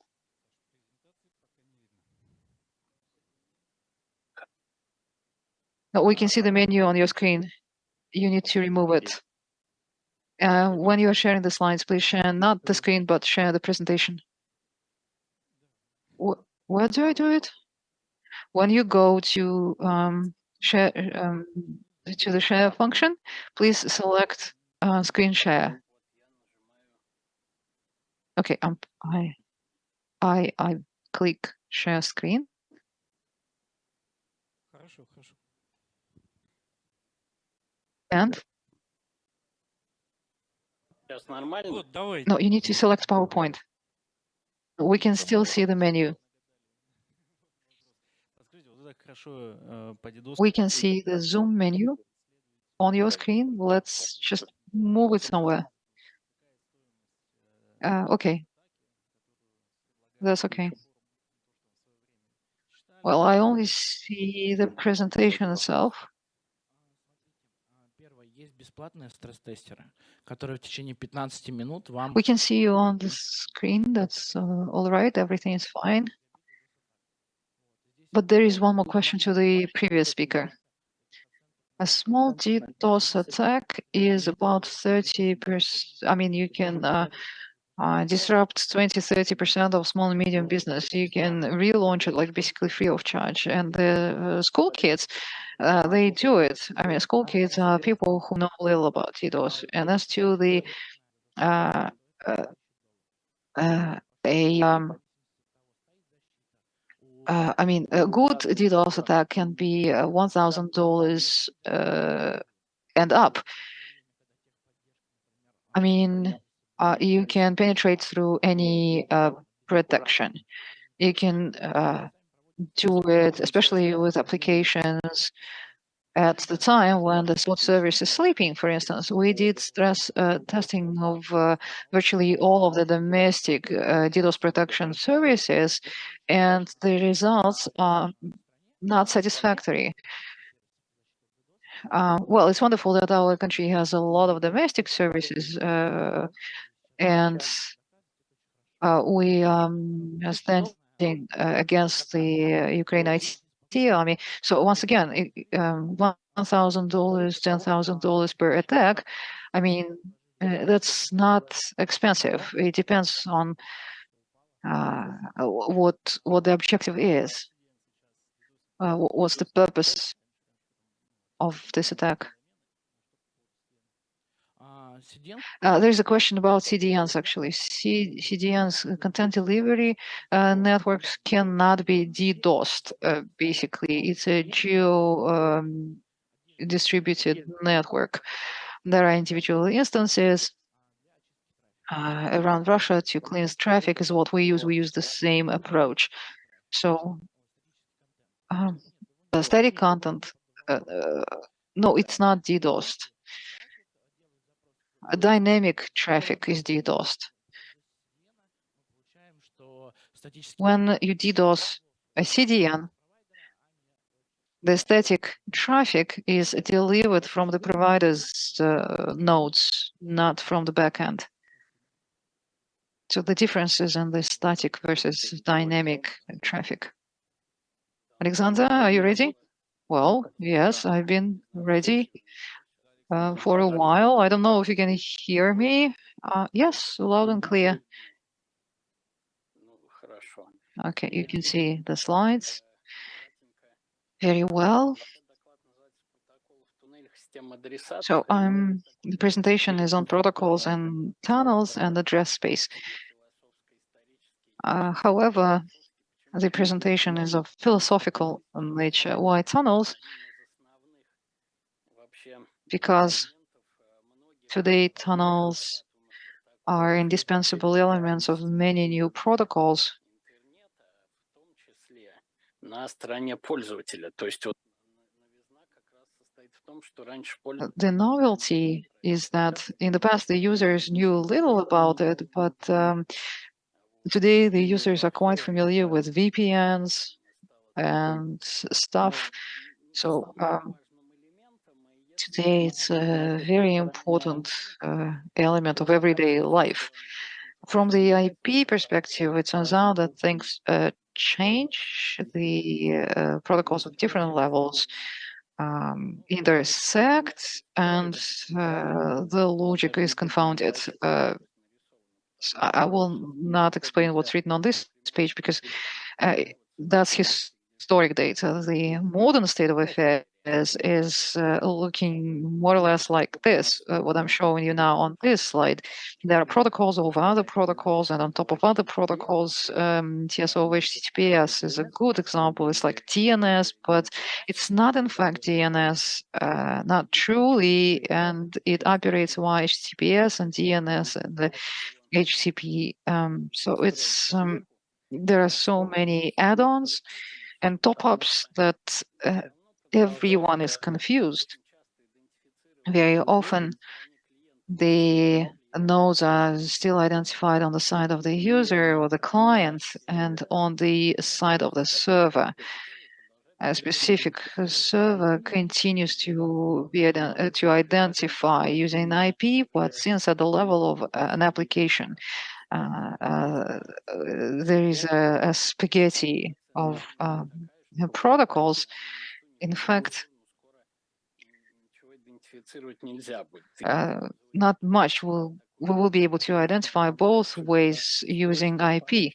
No, we can see the menu on your screen. You need to remove it. When you are sharing the slides, please share not the screen, but share the presentation. Where do I do it? When you go to share to the share function, please select screen share. Okay, I click share screen. Хорошо, хорошо. And Сейчас нормально? Вот, давай. no, you need to select PowerPoint. We can still see the menu. Подскажите, вот это хорошо по DDoS. We can see the Zoom menu on your screen. Let's just move it somewhere. Okay, that's okay. Well, I only see the presentation itself. Первое, есть бесплатные стресс-тестеры, которые в течение 15 минут вам... We can see you on the screen. That's all right. Everything is fine. But there is one more question to the previous speaker. A small DDoS attack is about 30%. I mean, you can disrupt 20-30% of small and medium business. You can relaunch it like basically free of charge. And the school kids, they do it. I mean, school kids are people who know little about DDoS. And as to the I mean, a good DDoS attack can be $1,000 and up. I mean, you can penetrate through any protection. You can do it, especially with applications at the time when the SWOT service is sleeping, for instance. We did stress testing of virtually all of the domestic DDoS protection services, and the results are not satisfactory. Well, it's wonderful that our country has a lot of domestic services, and we are standing against the Ukraine IT army. So once again, $1,000, $10,000 per attack. I mean, that's not expensive. It depends on what the objective is. What's the purpose of this attack? There's a question about CDNs, actually. CDNs, content delivery networks, cannot be DDoSed, basically. It's a geo-distributed network. There are individual instances around Russia to cleanse traffic is what we use. We use the same approach. So the static content, no, it's not DDoSed. A dynamic traffic is DDoSed. When you DDoS a CDN, the static traffic is delivered from the provider's nodes, not from the backend. So the difference is in the static versus dynamic traffic. Alexander, are you ready? Well, yes, I've been ready for a while. I don't know if you can hear me. Yes, loud and clear. Okay, you can see the slides very well. So the presentation is on protocols and tunnels and address space. However, the presentation is of philosophical nature. Why tunnels? Because today tunnels are indispensable elements of many new protocols. на стороне пользователя. То есть вот новизна как раз состоит в том, что раньше пользователь... The novelty is that in the past the users knew little about it, but today the users are quite familiar with VPNs and stuff. So today it's a very important element of everyday life. From the IP perspective, it turns out that things change. The protocols of different levels intersect, and the logic is confounded. I will not explain what's written on this page because that's historic data. The modern state of affairs is looking more or less like this, what I'm showing you now on this slide. There are protocols over other protocols, and on top of other protocols, TSO over HTTPS is a good example. It's like DNS, but it's not in fact DNS, not truly, and it operates via HTTPS and DNS and the HTTP. So it's there are so many add-ons and top-ups that everyone is confused. Very often, the nodes are still identified on the side of the user or the client and on the side of the server. A specific server continues to be to identify using IP, but since at the level of an application, there is a spaghetti of protocols. In fact, not much we will be able to identify both ways using IP.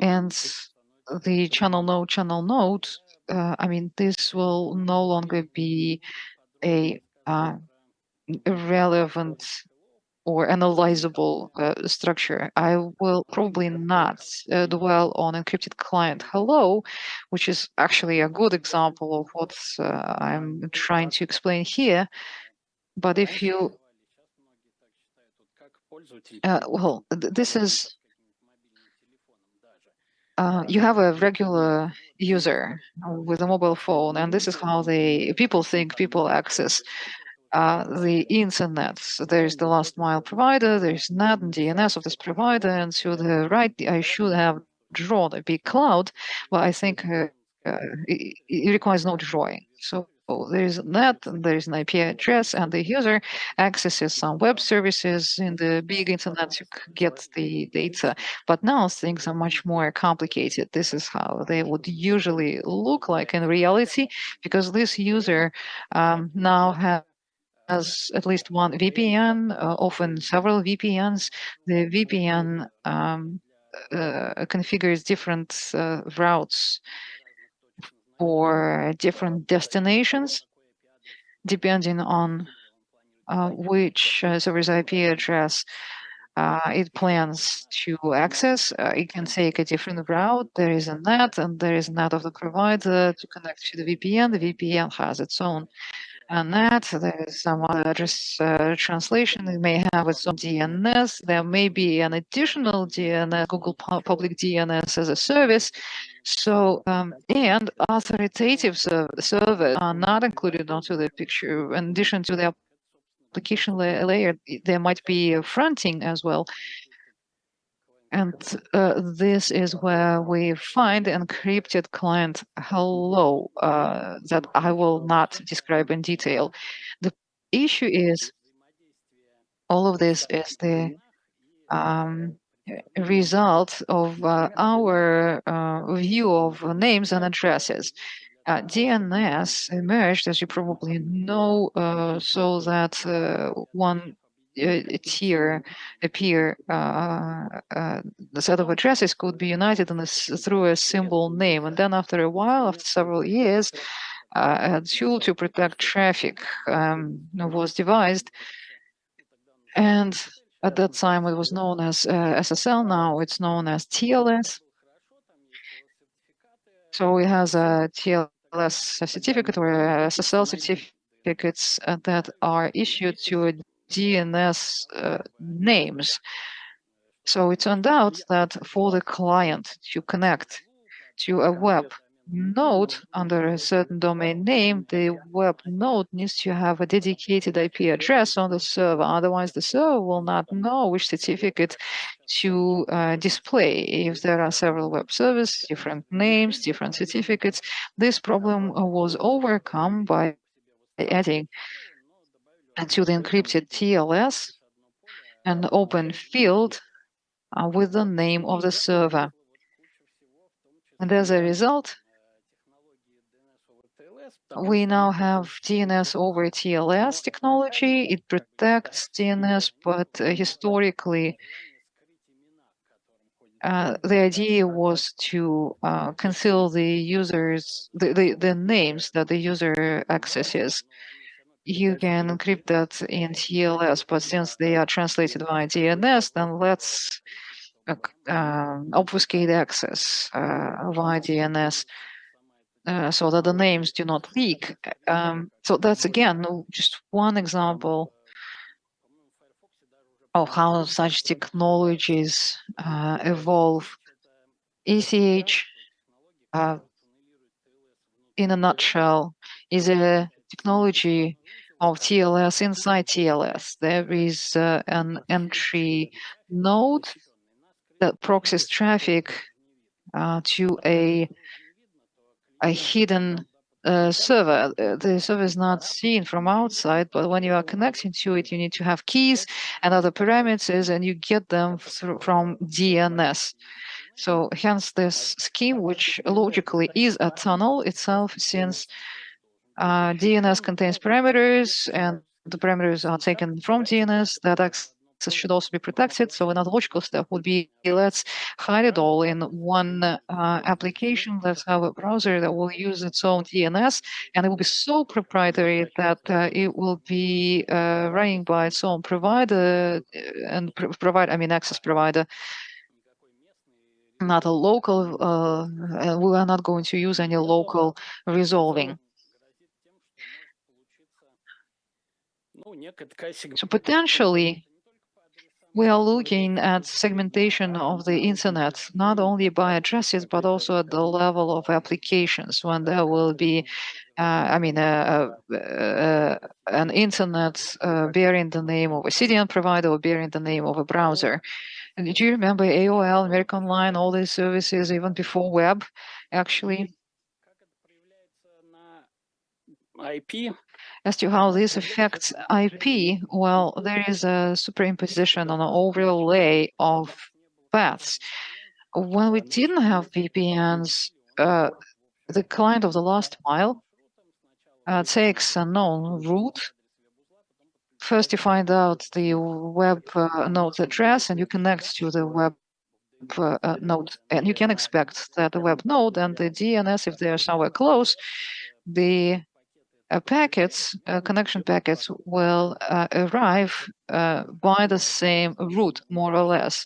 And the channel node, I mean, this will no longer be a relevant or analyzable structure. I will probably not dwell on encrypted client hello, which is actually a good example of what I'm trying to explain here. But if you, this is, you have a regular user with a mobile phone, and this is how people access the internet. So there's the last mile provider, there's NAT and DNS of this provider, and to the right, I should have drawn a big cloud. Well, I think it requires no drawing. So there's NAT, and there's an IP address, and the user accesses some web services in the big internet to get the data. But now things are much more complicated. This is how they would usually look like in reality, because this user now has at least one VPN, often several VPNs. The VPN configures different routes for different destinations, depending on which server's IP address it plans to access. It can take a different route. There is a NAT, and there is a NAT of the provider to connect to the VPN. The VPN has its own NAT. There is some other address translation. It may have its own DNS. There may be an additional DNS, Google Public DNS as a service. So, and authoritative servers are not included onto the picture. In addition to the application layer, there might be fronting as well. And this is where we find encrypted client hello that I will not describe in detail. The issue is all of this is the result of our view of names and addresses. DNS emerged, as you probably know, so that one tier, the set of addresses could be united through a symbol name. And then after a while, after several years, a tool to protect traffic was devised. And at that time, it was known as SSL. Now it's known as TLS. So it has a TLS certificate or SSL certificates that are issued to DNS names. So it turned out that for the client to connect to a web node under a certain domain name, the web node needs to have a dedicated IP address on the server. Otherwise, the server will not know which certificate to display. If there are several web servers, different names, different certificates, this problem was overcome by adding to the encrypted TLS an open field with the name of the server. And as a result, we now have DNS over TLS technology. It protects DNS, but historically, the idea was to conceal the users, the names that the user accesses. You can encrypt that in TLS, but since they are translated via DNS, then let's obfuscate access via DNS so that the names do not leak. So that's, again, just one example of how such technologies evolve. ECH, in a nutshell, is a technology of TLS inside TLS. There is an entry node that proxies traffic to a hidden server. The server is not seen from outside, but when you are connecting to it, you need to have keys and other parameters, and you get them from DNS. So hence this scheme, which logically is a tunnel itself, since DNS contains parameters, and the parameters are taken from DNS, that access should also be protected. So another logical step would be, let's hide it all in one application. Let's have a browser that will use its own DNS, and it will be so proprietary that it will be running by its own provider and access provider, not a local. We are not going to use any local resolving. So potentially, we are looking at segmentation of the internet, not only by addresses, but also at the level of applications, when there will be, an internet bearing the name of a CDN provider or bearing the name of a browser. And do you remember AOL, American Online, all these services, even before web, actually? IP. As to how this affects IP, well, there is a superimposition on an overlay of paths. When we didn't have VPNs, the client of the last mile takes a known route. First, you find out the web node address, and you connect to the web node. And you can expect that the web node and the DNS, if they are somewhere close, the connection packets will arrive by the same route, more or less.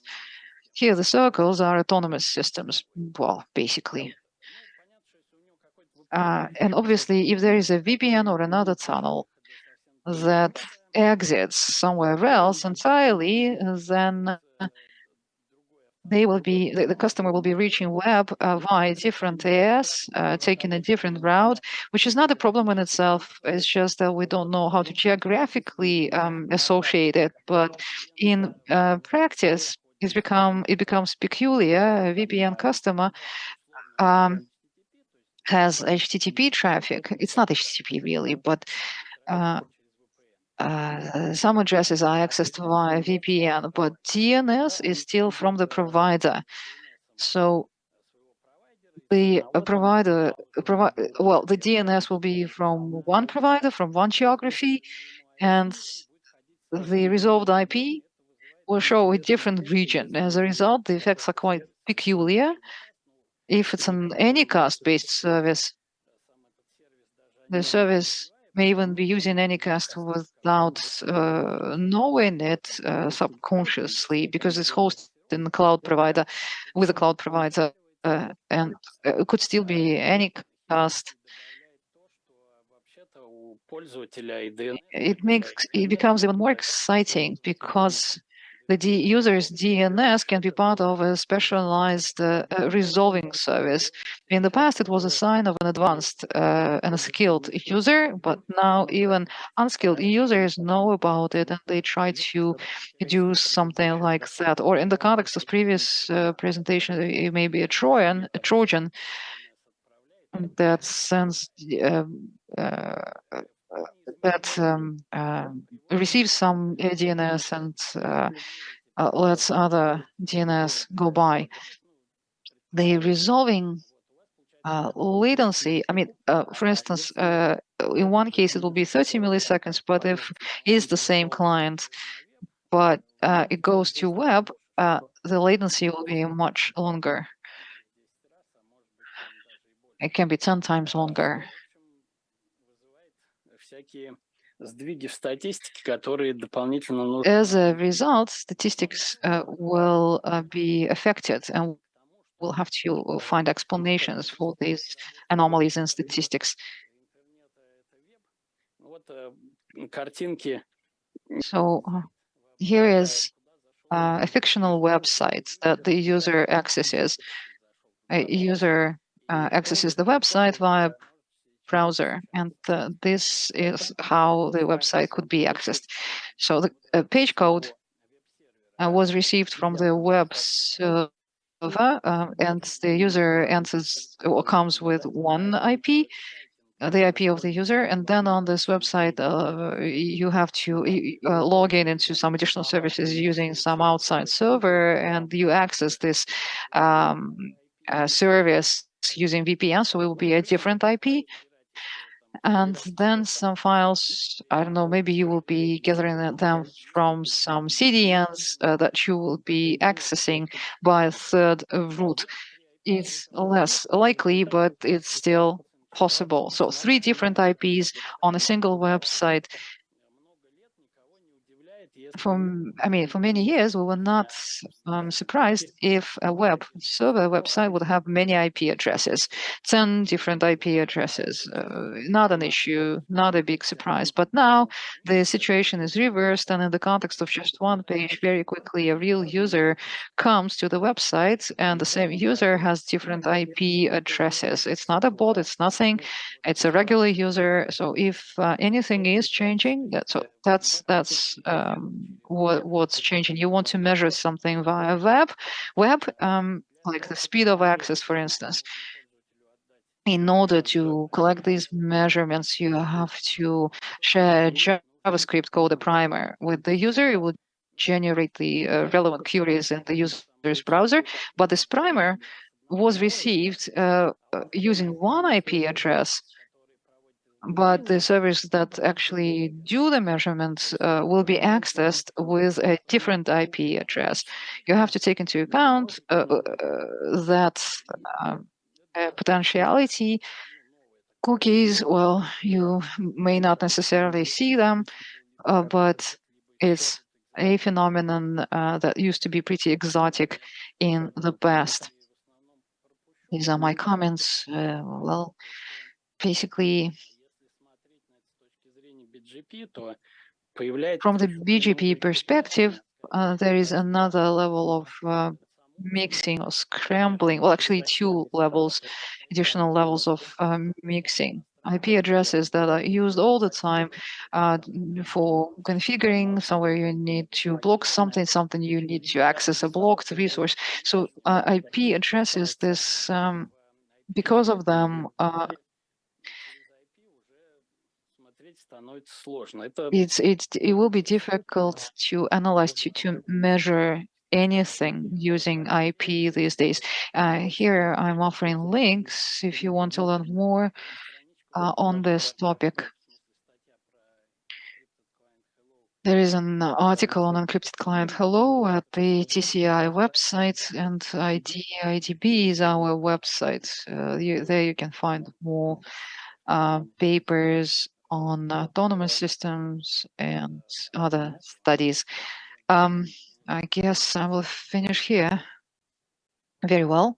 Here, the circles are autonomous systems, well, basically. And obviously, if there is a VPN or another tunnel that exits somewhere else entirely, then the customer will be reaching web via different AS, taking a different route, which is not a problem in itself. It's just that we don't know how to geographically associate it. But in practice, it becomes peculiar. A VPN customer has HTTP traffic. It's not HTTP really, but some addresses are accessed via VPN, but DNS is still from the provider. So the the DNS will be from one provider, from one geography, and the resolved IP will show a different region. As a result, the effects are quite peculiar. If it's an Anycast-based service, the service may even be using Anycast without knowing it subconsciously, because it's hosted in the cloud provider, with a cloud provider, and it could still be Anycast. It becomes even more exciting, because the user's DNS can be part of a specialized resolving service. In the past, it was a sign of an advanced and a skilled user, but now even unskilled users know about it and they try to do something like that. Or in the context of previous presentation, it may be a Trojan that sends receives some DNS and lets other DNS go by. The resolving latency, I mean, for instance, in one case it will be 30 milliseconds, but if it's the same client, but it goes to web, the latency will be much longer. It can be 10 times longer. As a result, statistics will be affected, and we'll have to find explanations for these anomalies in statistics. So here is a fictional website that the user accesses. A user accesses the website via browser, and this is how the website could be accessed. So the page code was received from the web server, and the user enters or comes with one IP, the IP of the user, and then on this website you have to log in into some additional services using some outside server, and you access this service using VPN, so it will be a different IP. And then some files, I don't know, maybe you will be gathering them from some CDNs that you will be accessing by a third route. It's less likely, but it's still possible. So 3 different IPs on a single website. For many years, we were not surprised if a web server website would have many IP addresses, 10 different IP addresses. Not an issue, not a big surprise. But now the situation is reversed, and in the context of just one page, very quickly a real user comes to the website, and the same user has different IP addresses. It's not a bot, it's nothing. It's a regular user. So if anything is changing, that's what's changing. You want to measure something via web, like the speed of access, for instance. In order to collect these measurements, you have to share JavaScript code, a primer, with the user. It will generate the relevant queries in the user's browser. But this primer was received using one IP address, but the servers that actually do the measurements will be accessed with a different IP address. You have to take into account that potentiality. Cookies, well, you may not necessarily see them, but it's a phenomenon that used to be pretty exotic in the past. These are my comments. Well, basically, from the BGP perspective, there is another level of mixing or scrambling. Well, actually, 2 levels, additional levels of mixing. IP addresses that are used all the time for configuring. Somewhere you need to block something, you need to access a blocked resource. So IP addresses, this because of them, it will be difficult to analyze, to measure anything using IP these days. Here I'm offering links if you want to learn more on this topic. There is an article on encrypted client Hello at the TCI website, and IDB is our website. There you can find more papers on autonomous systems and other studies. I guess I will finish here. Very well.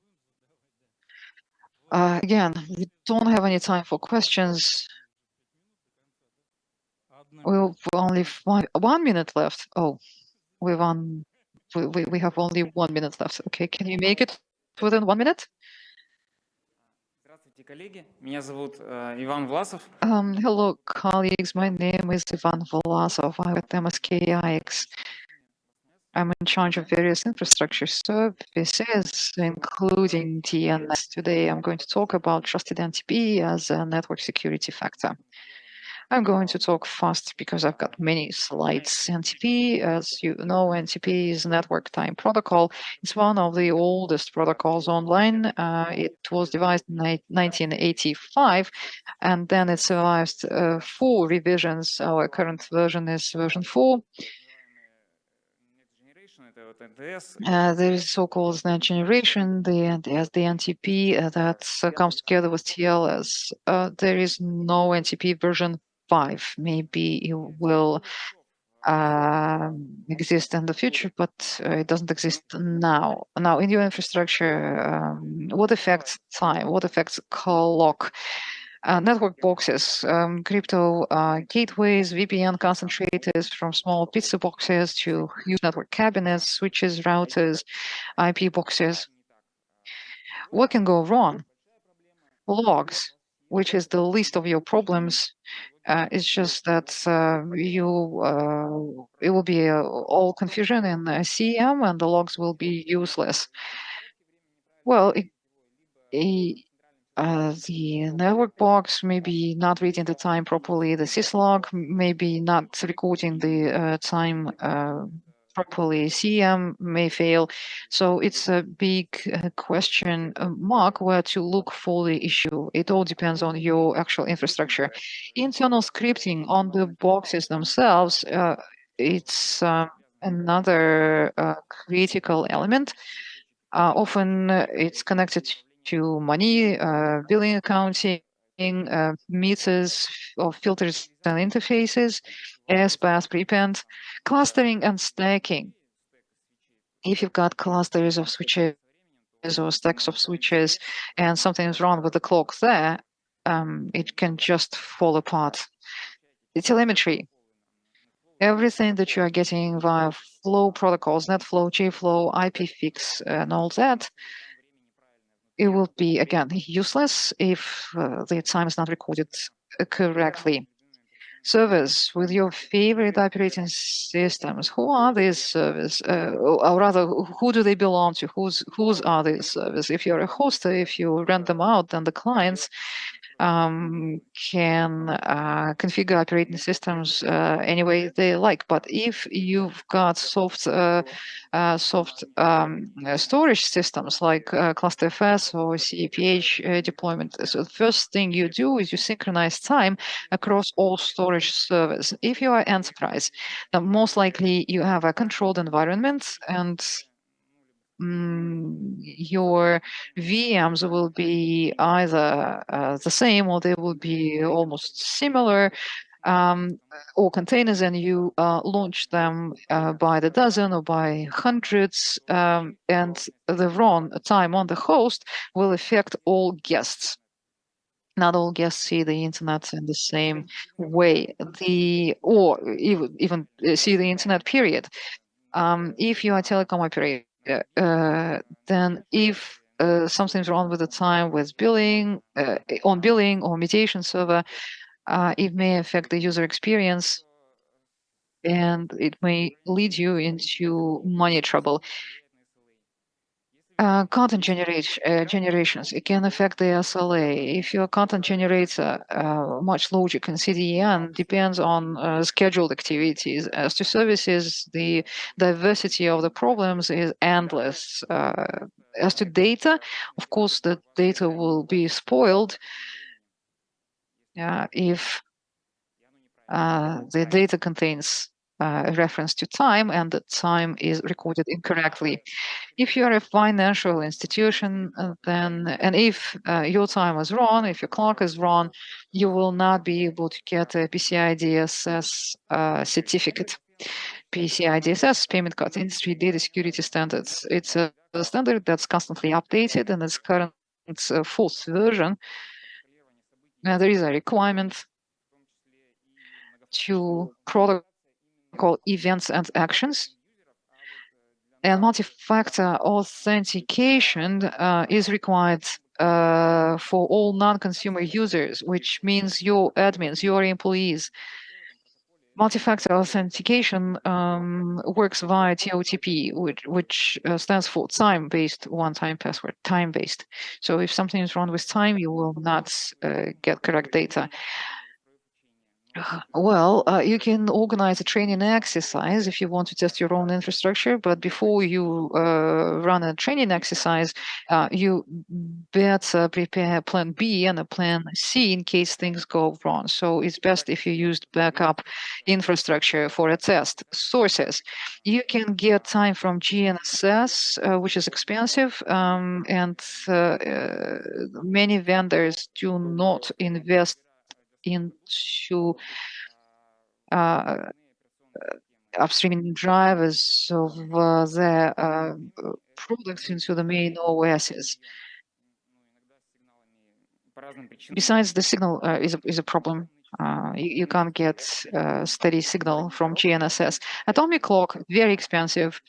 Again, we don't have any time for questions. We've only 1 minute left. Oh, we've we have only 1 minute left. Okay, can you make it within 1 minute? Здравствуйте, коллеги. Меня зовут Иван Власов. Hello, colleagues. My name is Ivan Vlasov. I'm at MSK-IX. I'm in charge of various infrastructure services, including DNS. Today, I'm going to talk about trusted NTP as a network security factor. I'm going to talk fast because I've got many slides. NTP, as you know, NTP is Network Time Protocol. It's one of the oldest protocols online. It was devised in 1985, and then it survived 4 revisions. Our current version is version 4. There is so-called next generation, the NTP that comes together with TLS. There is no NTP version 5. Maybe it will exist in the future, but it doesn't exist now. Now, in your infrastructure, what affects time? What affects clock? Network boxes, crypto gateways, VPN concentrators, from small pizza boxes to huge network cabinets, switches, routers, IP boxes. What can go wrong? Logs, which is the least of your problems. It's just that it will be all confusion in CM and the logs will be useless. Well, the network box maybe not reading the time properly, the syslog maybe not recording the time properly, CM may fail. So it's a big question mark where to look for the issue. It all depends on your actual infrastructure. Internal scripting on the boxes themselves, it's another critical element. Often it's connected to money, billing, accounting, meters of filters and interfaces, ASPAS, prepend, clustering and stacking. If you've got clusters of switches or stacks of switches and something is wrong with the clock there, it can just fall apart. The telemetry. Everything that you are getting via flow protocols, NetFlow, JFlow, IPFix, and all that, it will be, again, useless if the time is not recorded correctly. Servers with your favorite operating systems. Who are these servers? Or rather, who do they belong to? Whose are these servers? If you're a hoster, if you rent them out, then the clients can configure operating systems any way they like. But if you've got soft storage systems like ClusterFS or CAPH deployment, so the first thing you do is you synchronize time across all storage servers. If you are enterprise, then most likely you have a controlled environment and your VMs will be either the same or they will be almost similar, or containers, and you launch them by the dozen or by hundreds, and the run time on the host will affect all guests. Not all guests see the internet in the same way, or even see the internet, period. If you are a telecom operator, then if something's wrong with the time with billing, on billing or mediation server, it may affect the user experience and it may lead you into money trouble. Content generations, it can affect the SLA. If your content generator, much logic and CDN depends on scheduled activities. As to services, the diversity of the problems is endless. As to data, of course, the data will be spoiled if the data contains a reference to time and the time is recorded incorrectly. If you are a financial institution, then, and if your time is wrong, if your clock is wrong, you will not be able to get a PCI DSS certificate. PCI DSS, Payment Card Industry Data Security Standards. It's a standard that's constantly updated and its current fourth version. There is a requirement to protocol events and actions And multi-factor authentication is required for all non-consumer users, which means your admins, your employees. Multi-factor authentication works via TOTP, which stands for time-based one-time password, time-based. So if something is wrong with time, you will not get correct data. Well, you can organize a training exercise if you want to test your own infrastructure, but before you run a training exercise, you better prepare a plan B and a plan C in case things go wrong. So it's best if you used backup infrastructure for a test. Sources. You can get time from GNSS, which is expensive, and many vendors do not invest into upstreaming drivers of their products into the main OSs. Besides, the signal is a problem. You can't get steady signal from GNSS. Atomic clock, very expensive.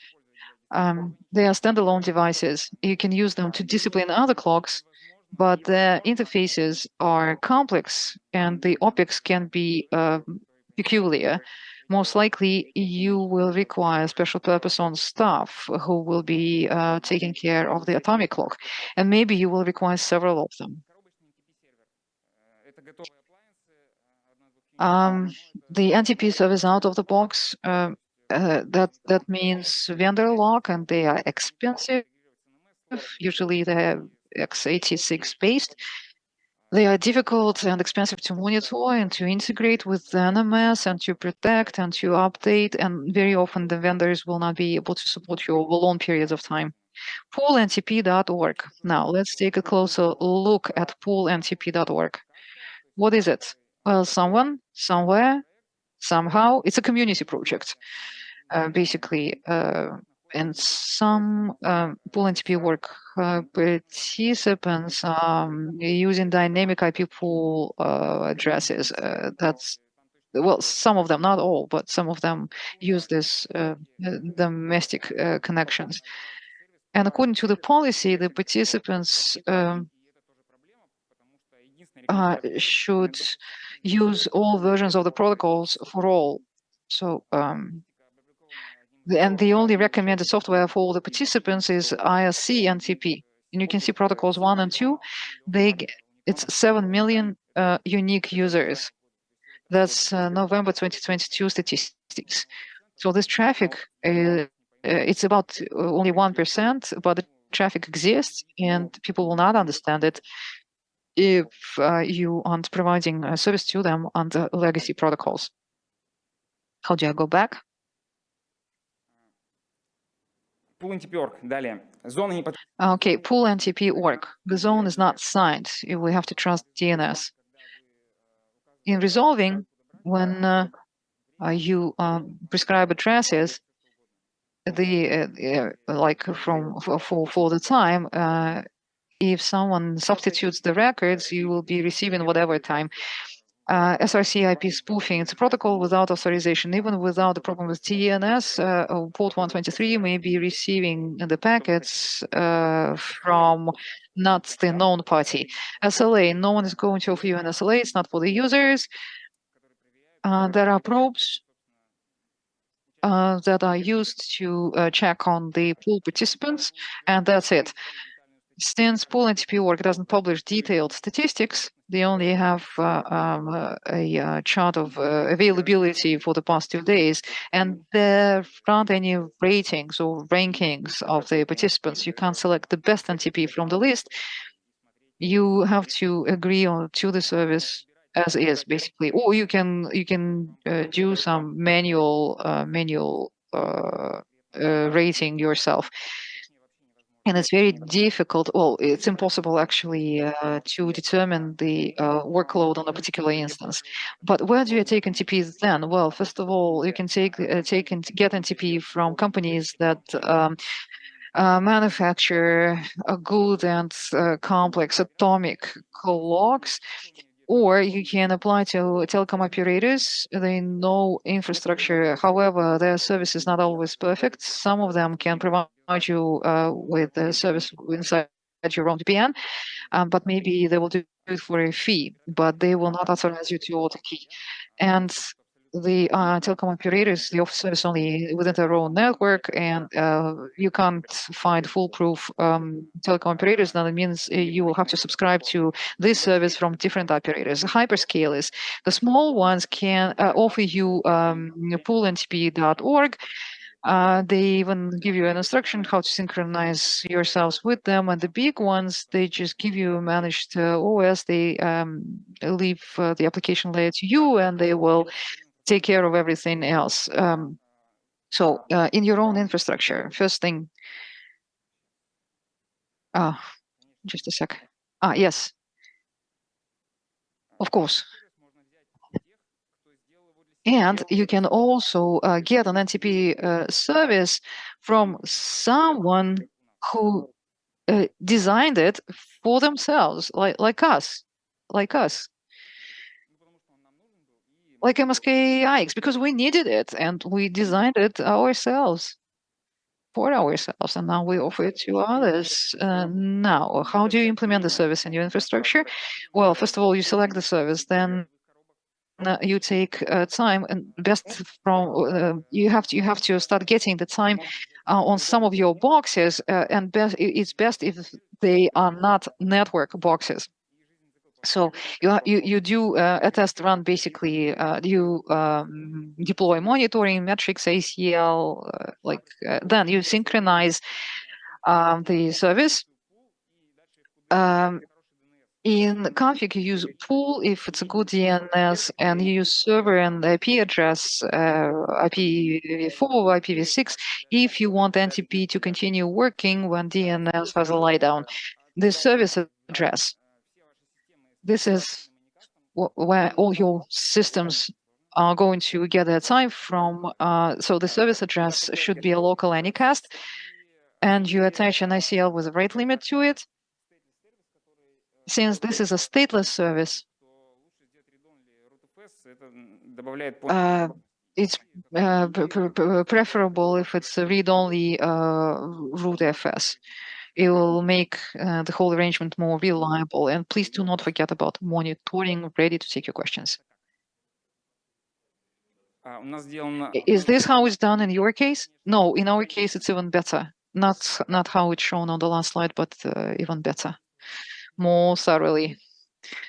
They are standalone devices. You can use them to discipline other clocks, but the interfaces are complex and the OpEx can be peculiar. Most likely, you will require special purpose on staff who will be taking care of the atomic clock, and maybe you will require several of them. The NTP service out of the box, that means vendor lock, and they are expensive. Usually they're x86 based. They are difficult and expensive to monitor and to integrate with the NMS and to protect and to update, and very often the vendors will not be able to support you over long periods of time. poolntp.org. Now let's take a closer look at poolntp.org. What is it? Well, someone, somewhere, somehow, it's a community project, basically. And some poolntp work participants using dynamic IP pool addresses. That's, well, some of them, not all, but some of them use this domestic connections. And according to the policy, the participants should use all versions of the protocols for all. So, and the only recommended software for all the participants is IRC NTP. And you can see protocols 1 and 2. It's 7 million unique users. That's November 2022 statistics. So this traffic, it's about only 1%, but the traffic exists and people will not understand it if you aren't providing a service to them on the legacy protocols. How do I go back? Okay, poolntp.org. The zone is not signed. We have to trust DNS. In resolving, when you prescribe addresses, like for the time, if someone substitutes the records, you will be receiving whatever time. SRC IP spoofing, it's a protocol without authorization. Even without the problem with TNS, port 123 may be receiving the packets from not the known party. SLA, no one is going to offer you an SLA, it's not for the users. There are probes that are used to check on the pool participants, and that's it. Since poolntp.org doesn't publish detailed statistics, they only have a chart of availability for the past 2 days, and there aren't any ratings or rankings of the participants. You can't select the best NTP from the list. You have to agree to the service as is, basically, or you can do some manual rating yourself. And it's very difficult, well, it's impossible actually to determine the workload on a particular instance. But where do you take NTPs then? Well, first of all, you can get NTP from companies that manufacture good and complex atomic clocks. or you can apply to telecom operators. They know infrastructure. However, their service is not always perfect. Some of them can provide you with the service inside your own VPN, but maybe they will do it for a fee, but they will not authorize you to hold the key. And the telecom operators, they offer service only within their own network, and you can't find foolproof telecom operators. Now, that means you will have to subscribe to this service from different operators. Hyperscalers, the small ones can offer you poolntp.org. They even give you an instruction how to synchronize yourselves with them. And the big ones, they just give you a managed OS. They leave the application layer to you, and they will take care of everything else. So in your own infrastructure, first thing, just a sec. Yes, of course. And you can also get an NTP service from someone who designed it for themselves, like us. Like MSK-IX, because we needed it and we designed it ourselves, for ourselves, and now we offer it to others. Now, how do you implement the service in your infrastructure? Well, first of all, you select the service, then you take time, and best from you have to start getting the time on some of your boxes, and it's best if they are not network boxes. So you do a test run. Basically, you deploy monitoring, metrics, ACL, then you synchronize the service. In config, you use pool if it's a good DNS, and you use server and IP address, IPv4, IPv6, if you want NTP to continue working when DNS has a lie down. The service address. This is where all your systems are going to get their time from. So the service address should be a local anycast, and you attach an ICL with a rate limit to it. Since this is a stateless service, it's preferable if it's a read-only rootfs. It will make the whole arrangement more reliable. And please do not forget about monitoring. Ready to take your questions. Is this how it's done in your case? No, in our case, it's even better. Not how it's shown on the last slide, but even better, more thoroughly.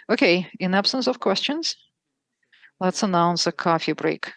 Okay, in absence of questions, let's announce a coffee break.